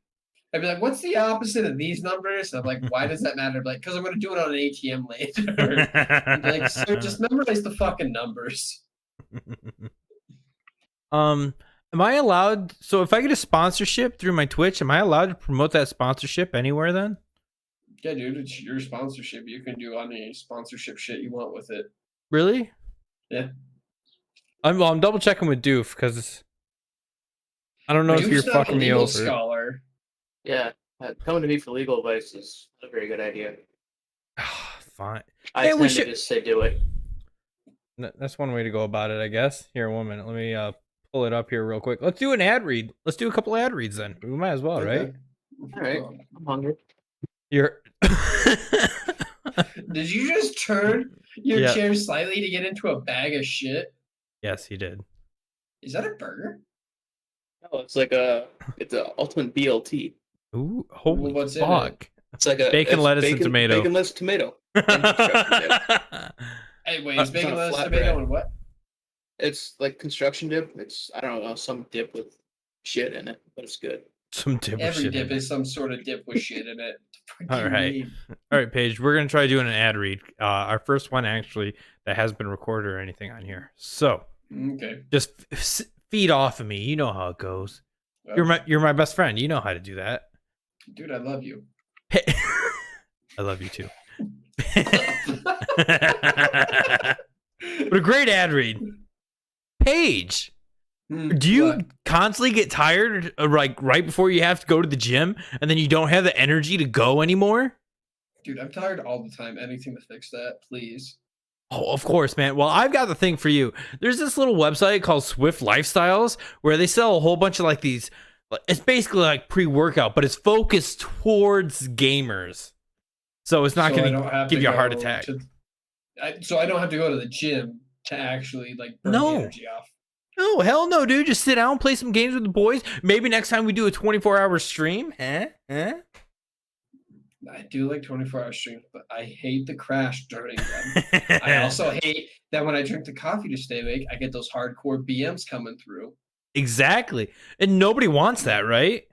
[SPEAKER 2] I'd be like, what's the opposite of these numbers? And I'm like, why does that matter? Like, because I'm gonna do it on an ATM later. I'd be like, sir, just memorize the fucking numbers.
[SPEAKER 1] Am I allowed? So if I get a sponsorship through my Twitch, am I allowed to promote that sponsorship anywhere then?
[SPEAKER 2] Yeah, dude, it's your sponsorship. You can do any sponsorship shit you want with it.
[SPEAKER 1] Really?
[SPEAKER 2] Yeah.
[SPEAKER 1] I'm double checking with Doof because I don't know if you're
[SPEAKER 2] Doof's not a
[SPEAKER 1] fucking me
[SPEAKER 2] legal
[SPEAKER 1] over.
[SPEAKER 2] Scholar.
[SPEAKER 3] Yeah, coming to me for legal advice is a very good idea.
[SPEAKER 1] Fine.
[SPEAKER 3] I
[SPEAKER 1] Yeah, we
[SPEAKER 3] tend
[SPEAKER 1] should-
[SPEAKER 3] to just say do it.
[SPEAKER 1] That's one way to go about it, I guess. Here, 1 minute. Let me pull it up here real quick. Let's do an ad read. Let's do a couple ad reads then. We might as well, right?
[SPEAKER 3] All right, I'm hungry.
[SPEAKER 1] You're.
[SPEAKER 2] Did you just turn your
[SPEAKER 1] Yeah.
[SPEAKER 2] chair slightly to get into a bag of shit?
[SPEAKER 1] Yes, he did.
[SPEAKER 2] Is that a burger?
[SPEAKER 3] No, it's an ultimate BLT.
[SPEAKER 1] Ooh, holy
[SPEAKER 2] what's in it?
[SPEAKER 1] fuck!
[SPEAKER 3] It's like
[SPEAKER 1] Bacon,
[SPEAKER 3] it's
[SPEAKER 1] lettuce, and tomato.
[SPEAKER 3] Bacon, lettuce, tomato.
[SPEAKER 2] Hey, wait,
[SPEAKER 3] It's
[SPEAKER 2] is bacon,
[SPEAKER 3] on a
[SPEAKER 2] lettuce,
[SPEAKER 3] flatbread.
[SPEAKER 2] tomato, and what?
[SPEAKER 3] It's like construction dip. It's I don't know some dip with shit in it, but it's good.
[SPEAKER 1] Some dip with
[SPEAKER 2] Every
[SPEAKER 1] shit
[SPEAKER 2] dip
[SPEAKER 1] in it.
[SPEAKER 2] is some sort of dip with shit in it. What do
[SPEAKER 1] All
[SPEAKER 2] you
[SPEAKER 1] right.
[SPEAKER 2] mean?
[SPEAKER 1] All right, Paige. We're gonna try doing an ad read. Our first one actually that hasn't been recorded or anything on here. So
[SPEAKER 2] Okay.
[SPEAKER 1] just feed off of me. You know how it goes. You're my best friend. You know how to do that.
[SPEAKER 2] Dude, I love you.
[SPEAKER 1] I love you too. But a great ad read. Paige, do you
[SPEAKER 2] What?
[SPEAKER 1] constantly get tired like right before you have to go to the gym and then you don't have the energy to go anymore?
[SPEAKER 2] Dude, I'm tired all the time. Anything to fix that, please.
[SPEAKER 1] Oh, of course, man. Well, I've got the thing for you. There's this little website called Swift Lifestyles where they sell a whole bunch of like these. It's basically like pre-workout, but it's focused towards gamers. So it's not
[SPEAKER 2] So I
[SPEAKER 1] going
[SPEAKER 2] don't
[SPEAKER 1] to
[SPEAKER 2] have
[SPEAKER 1] give
[SPEAKER 2] to
[SPEAKER 1] you a heart
[SPEAKER 2] go
[SPEAKER 1] attack.
[SPEAKER 2] So I don't have to go to the gym to actually like burn
[SPEAKER 1] No.
[SPEAKER 2] the energy off.
[SPEAKER 1] No, hell no, dude. Just sit down, play some games with the boys. Maybe next time we do a 24-hour stream. Huh?
[SPEAKER 2] I do like 24-hour streams, but I hate the crash during them. I also hate that when I drink the coffee to stay awake, I get those hardcore BMs coming through.
[SPEAKER 1] Exactly. And nobody wants that, right?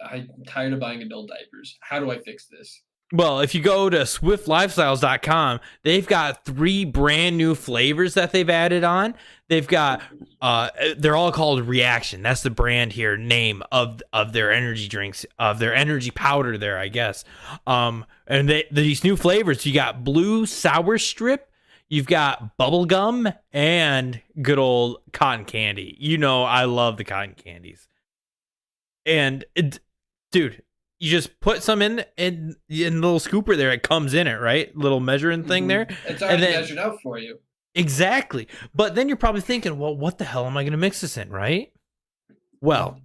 [SPEAKER 2] I'm tired of buying adult diapers. How do I fix this?
[SPEAKER 1] Well, if you go to swiftlifestyles.com, they've got 3 brand new flavors that they've added on. They've got they're all called Reaction. That's the brand here name of their energy drinks, of their energy powder there, I guess. And these new flavors, you got blue sour strip, you've got bubble gum, and good old cotton candy. You know I love the cotton candies. And dude, you just put some in the little scooper there. It comes in it, right? Little measuring thing there.
[SPEAKER 2] It's already
[SPEAKER 1] then-
[SPEAKER 2] measured out for you.
[SPEAKER 1] Exactly. But then you're probably thinking, well, what the hell am I going to mix this in, right? Well,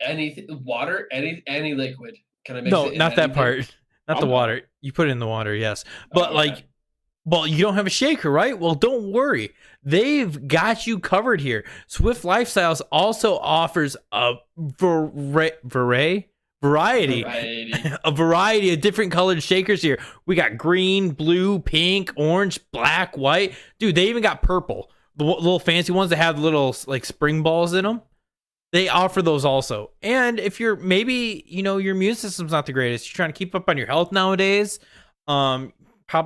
[SPEAKER 2] Anything, water, any liquid. Can I mix
[SPEAKER 1] no,
[SPEAKER 2] it in
[SPEAKER 1] not that
[SPEAKER 2] anything?
[SPEAKER 1] part. Not the
[SPEAKER 3] I'm-
[SPEAKER 1] water. You put it in the water, yes. But
[SPEAKER 2] Oh,
[SPEAKER 1] like,
[SPEAKER 2] okay.
[SPEAKER 1] well, you don't have a shaker, right? Well, don't worry. They've got you covered here. Swift Lifestyles also offers a variety.
[SPEAKER 2] Variety.
[SPEAKER 1] A variety of different colored shakers here. We got green, blue, pink, orange, black, white. Dude, they even got purple. The little fancy ones that have little like spring balls in them. They offer those also. And if you're maybe, your immune system's not the greatest, you're trying to keep up on your health nowadays, probably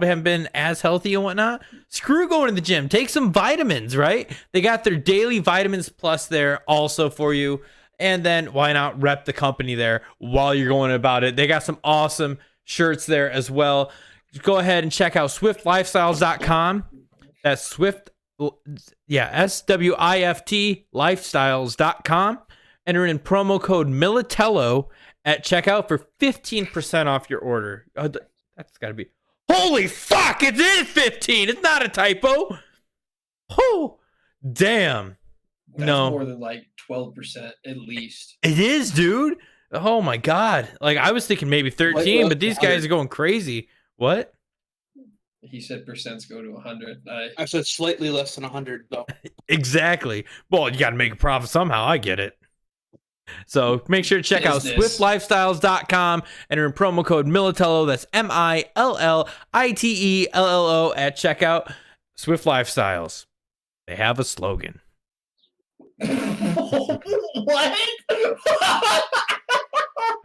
[SPEAKER 1] haven't been as healthy and whatnot, screw going to the gym. Take some vitamins, right? They got their daily vitamins plus there also for you. And then why not rep the company there while you're going about it? They got some awesome shirts there as well. Just go ahead and check out swiftlifestyles.com. That's Swift, SWIFT lifestyles.com. Enter in promo code Militello at checkout for 15% off your order. That's got to be. Holy fuck! It is 15. It's not a typo. Oh, damn.
[SPEAKER 2] That's
[SPEAKER 1] No.
[SPEAKER 2] more than like 12% at least.
[SPEAKER 1] It is, dude. Oh my god. Like I was thinking maybe 13,
[SPEAKER 3] Well,
[SPEAKER 1] but these guys are going crazy. What?
[SPEAKER 2] He said percents go to 100.
[SPEAKER 3] I said slightly less than 100 though.
[SPEAKER 1] Exactly. Well, you got to make a profit somehow. I get it. So make sure to check out
[SPEAKER 2] Business.
[SPEAKER 1] swiftlifestyles.com. Enter in promo code Militello. That's MILLITELLO at checkout. Swift Lifestyles. They have a slogan.
[SPEAKER 2] What?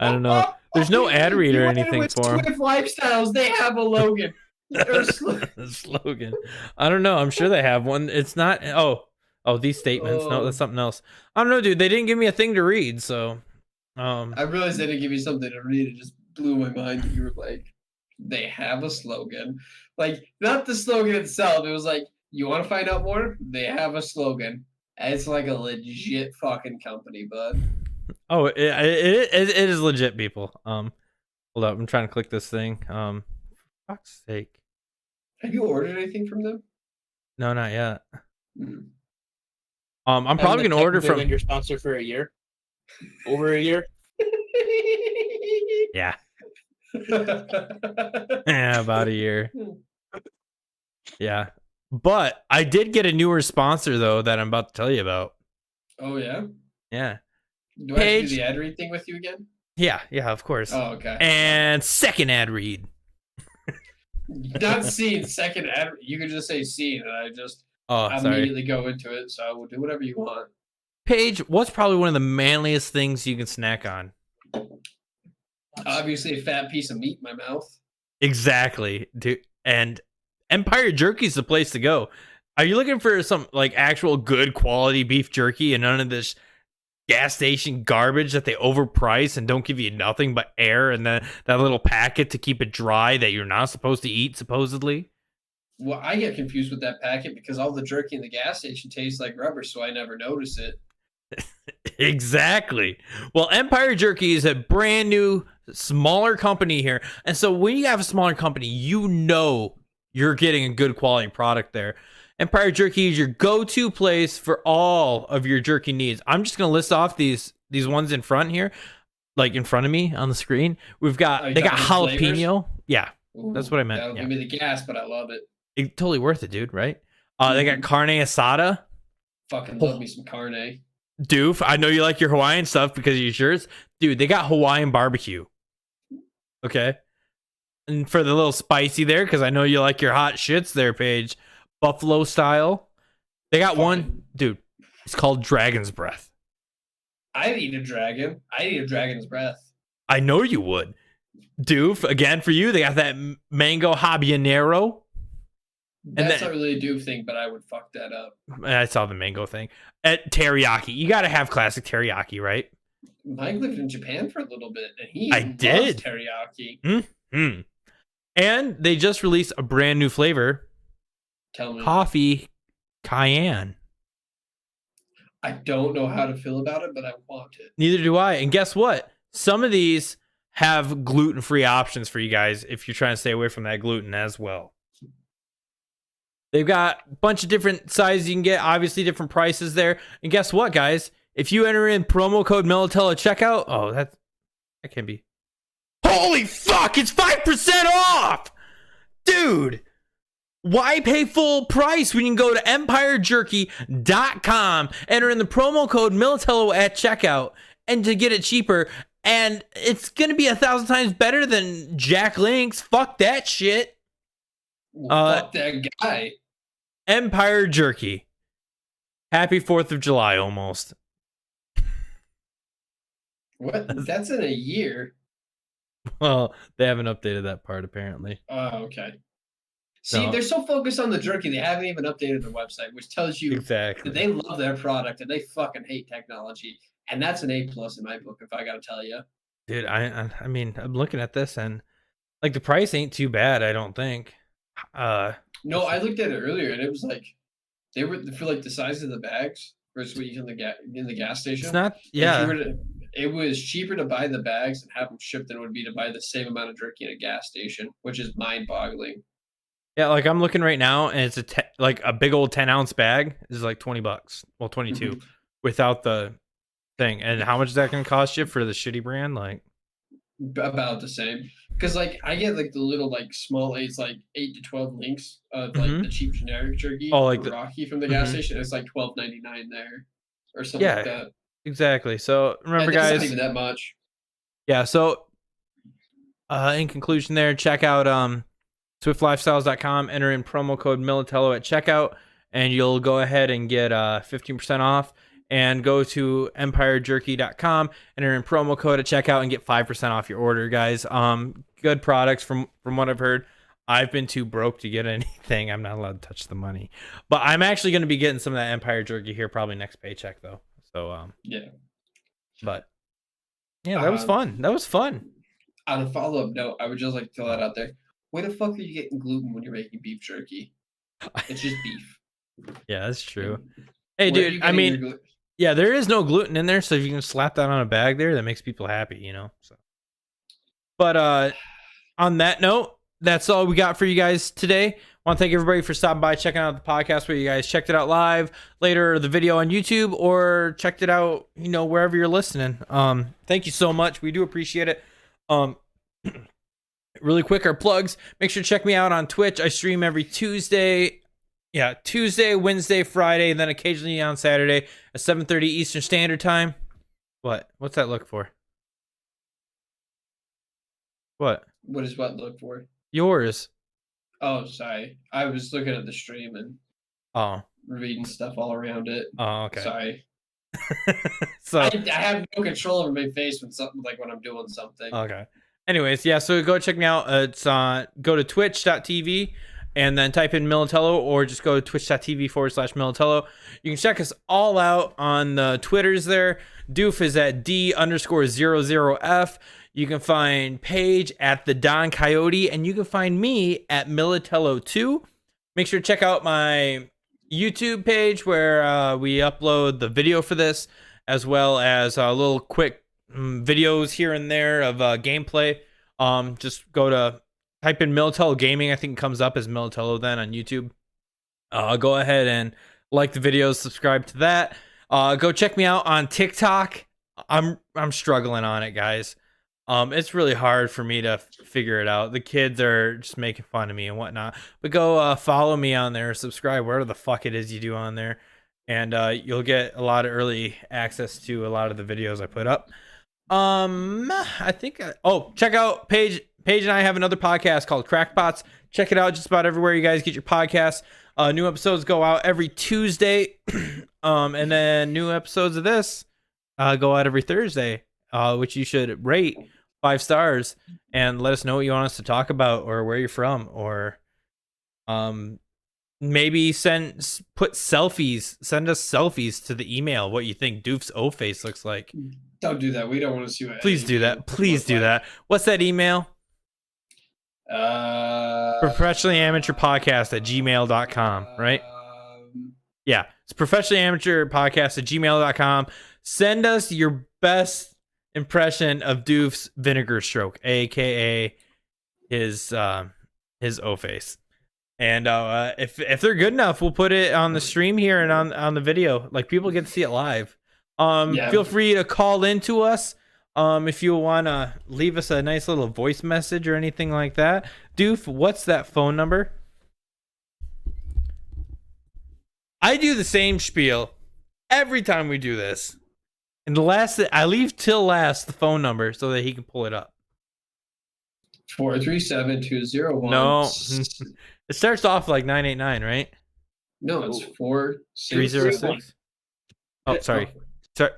[SPEAKER 1] I don't know. There's no ad read or
[SPEAKER 2] You went
[SPEAKER 1] anything
[SPEAKER 2] with
[SPEAKER 1] for 'em.
[SPEAKER 2] Swift Lifestyles, they have a Logan. Or
[SPEAKER 1] The slogan. I don't know. I'm sure they have one. It's not. Oh, these statements. No, that's something else. I don't know, dude. They didn't give me a thing to read, so.
[SPEAKER 2] I realized they didn't give you something to read. It just blew my mind that you were like, they have a slogan. Like, not the slogan itself. It was like, you want to find out more? They have a slogan. And it's like a legit fucking company, bud.
[SPEAKER 1] Oh, it is legit, people. Hold up. I'm trying to click this thing. For fuck's sake.
[SPEAKER 2] Have you ordered anything from them?
[SPEAKER 1] No, not yet.
[SPEAKER 2] Hmm.
[SPEAKER 1] I'm probably gonna order from.
[SPEAKER 3] your sponsor for a year. Over a year.
[SPEAKER 1] Yeah. Yeah, about a year. Yeah. But I did get a newer sponsor though that I'm about to tell you about.
[SPEAKER 2] Oh, yeah?
[SPEAKER 1] Yeah.
[SPEAKER 2] Do I have to
[SPEAKER 1] Paige.
[SPEAKER 2] do the ad read thing with you again?
[SPEAKER 1] Yeah, of course.
[SPEAKER 2] Oh, okay.
[SPEAKER 1] And second ad read.
[SPEAKER 2] Not seen, second ad. You could just say seen, and I just
[SPEAKER 1] Oh, sorry.
[SPEAKER 2] immediately go into it. So I will do whatever you want.
[SPEAKER 1] Paige, what's probably one of the manliest things you can snack on?
[SPEAKER 2] Obviously, a fat piece of meat in my mouth.
[SPEAKER 1] Exactly, dude. And Empire Jerky is the place to go. Are you looking for some like actual good quality beef jerky and none of this gas station garbage that they overprice and don't give you nothing but air and then that little packet to keep it dry that you're not supposed to eat, supposedly?
[SPEAKER 2] Well, I get confused with that packet because all the jerky in the gas station tastes like rubber, so I never notice it.
[SPEAKER 1] Exactly. Well, Empire Jerky is a brand new, smaller company here. And so when you have a smaller company, you know you're getting a good quality product there. Empire Jerky is your go-to place for all of your jerky needs. I'm just going to list off these ones in front here, like in front of me on the screen. We've got,
[SPEAKER 2] Oh, you
[SPEAKER 1] they got
[SPEAKER 2] talking flavors?
[SPEAKER 1] jalapeno. Yeah, That's what I meant,
[SPEAKER 2] That'll
[SPEAKER 1] yeah.
[SPEAKER 2] give me the gas, but I love it.
[SPEAKER 1] it's totally worth it, dude, right? They got carne asada.
[SPEAKER 2] Fucking love me some carne.
[SPEAKER 1] Doof, I know you like your Hawaiian stuff because of your shirts. Dude, they got Hawaiian barbecue. Okay. And for the little spicy there, because I know you like your hot shits there, Paige. Buffalo style. They got one, dude. It's called Dragon's Breath.
[SPEAKER 2] I'd eat a dragon. I'd eat a dragon's breath.
[SPEAKER 1] I know you would. Doof, again for you, they got that mango habanero.
[SPEAKER 2] That's
[SPEAKER 1] then-
[SPEAKER 2] not really a doof thing, but I would fuck that up.
[SPEAKER 1] I saw the mango thing. At teriyaki. You got to have classic teriyaki, right?
[SPEAKER 2] Mike lived in Japan for a little bit, and he
[SPEAKER 1] I
[SPEAKER 2] loves
[SPEAKER 1] did.
[SPEAKER 2] teriyaki.
[SPEAKER 1] And they just released a brand new flavor,
[SPEAKER 2] Tell me.
[SPEAKER 1] coffee cayenne.
[SPEAKER 2] I don't know how to feel about it, but I want it.
[SPEAKER 1] Neither do I. And guess what? Some of these have gluten-free options for you guys if you're trying to stay away from that gluten as well. They've got a bunch of different sizes you can get, obviously different prices there. And guess what, guys? If you enter in promo code Militello at checkout, that can be. Holy fuck, it's 5% off! Dude! Why pay full price when you can go to empirejerky.com, enter in the promo code Militello at checkout, and to get it cheaper, and it's gonna be 1,000 times better than Jack Link's. Fuck that shit.
[SPEAKER 2] Fuck that guy.
[SPEAKER 1] Empire Jerky. Happy 4th of July almost.
[SPEAKER 2] What? That's in a year.
[SPEAKER 1] Well, they haven't updated that part apparently.
[SPEAKER 2] Oh, okay. See,
[SPEAKER 1] No.
[SPEAKER 2] they're so focused on the jerky, they haven't even updated their website, which tells you
[SPEAKER 1] Exactly.
[SPEAKER 2] that they love their product and they fucking hate technology. And that's an A+ in my book, if I gotta tell you.
[SPEAKER 1] Dude, I mean, I'm looking at this and like the price ain't too bad, I don't think.
[SPEAKER 2] No, I looked at it earlier, and it was like they were for like the size of the bags versus what you can in the gas station.
[SPEAKER 1] It's not,
[SPEAKER 2] If you
[SPEAKER 1] yeah.
[SPEAKER 2] were to- it was cheaper to buy the bags and have them shipped than it would be to buy the same amount of jerky in a gas station, which is mind-boggling.
[SPEAKER 1] Yeah, like I'm looking right now and it's like a big old 10-ounce bag is like $20. Well, 22 without the thing. And how much is that going to cost you for the shitty brand? Like,
[SPEAKER 2] About the same. Because like I get like the little like small A's, like 8 to 12 links of like
[SPEAKER 1] Mhm.
[SPEAKER 2] the cheap generic jerky
[SPEAKER 1] Oh, like
[SPEAKER 2] or
[SPEAKER 1] the-
[SPEAKER 2] Rocky from the gas
[SPEAKER 1] Mhm.
[SPEAKER 2] station. It's like $12.99 there or something like
[SPEAKER 1] Yeah,
[SPEAKER 2] that.
[SPEAKER 1] exactly. So remember,
[SPEAKER 2] And it's not
[SPEAKER 1] guys.
[SPEAKER 2] even that much.
[SPEAKER 1] Yeah. So in conclusion, there, check out SwiftLifestyles.com. Enter in promo code Militello at checkout, and you'll go ahead and get 15% off. And go to EmpireJerky.com, enter in promo code at checkout, and get 5% off your order, guys. Good products from what I've heard. I've been too broke to get anything. I'm not allowed to touch the money, but I'm actually going to be getting some of that Empire Jerky here probably next paycheck though. So
[SPEAKER 2] Yeah.
[SPEAKER 1] but yeah, that was fun. That was fun.
[SPEAKER 2] On a follow up note, I would just like to throw that out there. Where the fuck are you getting gluten when you're making beef jerky? It's just beef.
[SPEAKER 1] Yeah, that's true. Hey,
[SPEAKER 2] Where are you
[SPEAKER 1] dude. I
[SPEAKER 2] getting
[SPEAKER 1] mean,
[SPEAKER 2] your glu-
[SPEAKER 1] yeah, there is no gluten in there, so if you can slap that on a bag there, that makes people happy, you know. So, but on that note, that's all we got for you guys today. Want to thank everybody for stopping by, checking out the podcast, where you guys checked it out live, later the video on YouTube, or checked it out, you know, wherever you're listening. Thank you so much. We do appreciate it. Really quick, our plugs. Make sure to check me out on Twitch. I stream every Tuesday. Yeah, Tuesday, Wednesday, Friday, and then occasionally on Saturday at 7:30 Eastern Standard Time. What? What's that look for? What?
[SPEAKER 2] What is what look for?
[SPEAKER 1] Yours.
[SPEAKER 2] Oh, sorry. I was looking at the stream and
[SPEAKER 1] Oh.
[SPEAKER 2] reading stuff all around it.
[SPEAKER 1] Oh, okay.
[SPEAKER 2] Sorry.
[SPEAKER 1] So
[SPEAKER 2] I have no control over my face when something like when I'm doing something.
[SPEAKER 1] okay. Anyways, yeah, so go check me out. It's go to twitch.tv and then type in Militello, or just go to twitch.tv/Militello. You can check us all out on the Twitters there. Doof is at D_00F. You can find Paige at the Don Coyote, and you can find me at Militello2. Make sure to check out my YouTube page where we upload the video for this, as well as little quick videos here and there of gameplay. Just go to type in Militello Gaming. I think it comes up as Militello then on YouTube. Go ahead and like the videos, subscribe to that. Go check me out on TikTok. I'm struggling on it, guys. It's really hard for me to figure it out. The kids are just making fun of me and whatnot. But go follow me on there, subscribe, whatever the fuck it is you do on there, and you'll get a lot of early access to a lot of the videos I put up. I think check out Paige and I have another podcast called Crackpots. Check it out just about everywhere you guys get your podcasts. New episodes go out every Tuesday. And then new episodes of this go out every Thursday, which you should rate 5 stars and let us know what you want us to talk about, or where you're from, or maybe send us selfies to the email what you think Doof's O-face looks like.
[SPEAKER 2] Don't do that. We don't want to see what.
[SPEAKER 1] Please do that. Please do that. What's that email? professionallyamateurpodcast@gmail.com, right? Yeah, it's professionallyamateurpodcast@gmail.com. Send us your best impression of Doof's vinegar stroke, aka his O-face. And if they're good enough, we'll put it on the stream here and on the video. Like, people get to see it live. Feel free to call into us if you want to leave us a nice little voice message or anything like that. Doof, what's that phone number? I do the same spiel every time we do this. And I leave till last the phone number so that he can pull it up.
[SPEAKER 2] 437-201.
[SPEAKER 1] No. It starts off like 989, right?
[SPEAKER 2] No, it's
[SPEAKER 1] 306. Oh, sorry. Sorry.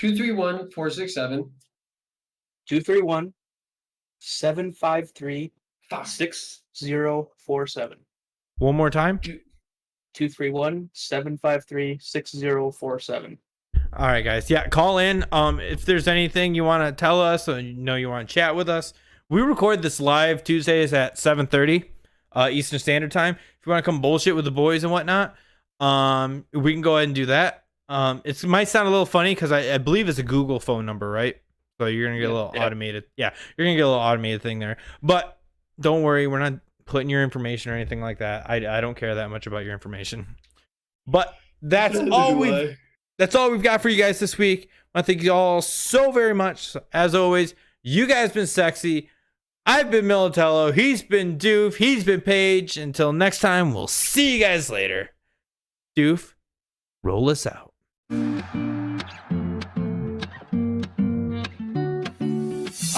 [SPEAKER 2] 231-467.
[SPEAKER 3] 231-753-6047.
[SPEAKER 1] One more time.
[SPEAKER 3] 231-753-6047.
[SPEAKER 1] All right, guys. Yeah, call in. If there's anything you want to tell us, or you want to chat with us, we record this live Tuesdays at 7:30 Eastern Standard Time. If you want to come bullshit with the boys and whatnot, we can go ahead and do that. It might sound a little funny because I believe it's a Google phone number, right? So you're gonna get a little automated. Yeah, you're gonna get a little automated thing there. But don't worry, we're not putting your information or anything like that. I don't care that much about your information. But that's all we've got for you guys this week. I thank you all so very much. As always, You guys been sexy. I've been Militello. He's been Doof. He's been Paige. Until next time, we'll see you guys later. Doof, roll us out.
[SPEAKER 7] I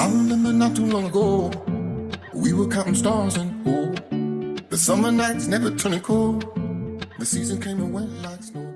[SPEAKER 7] remember not too long ago, we were counting stars and oh, the summer nights never turning cold. The season came and went like snow.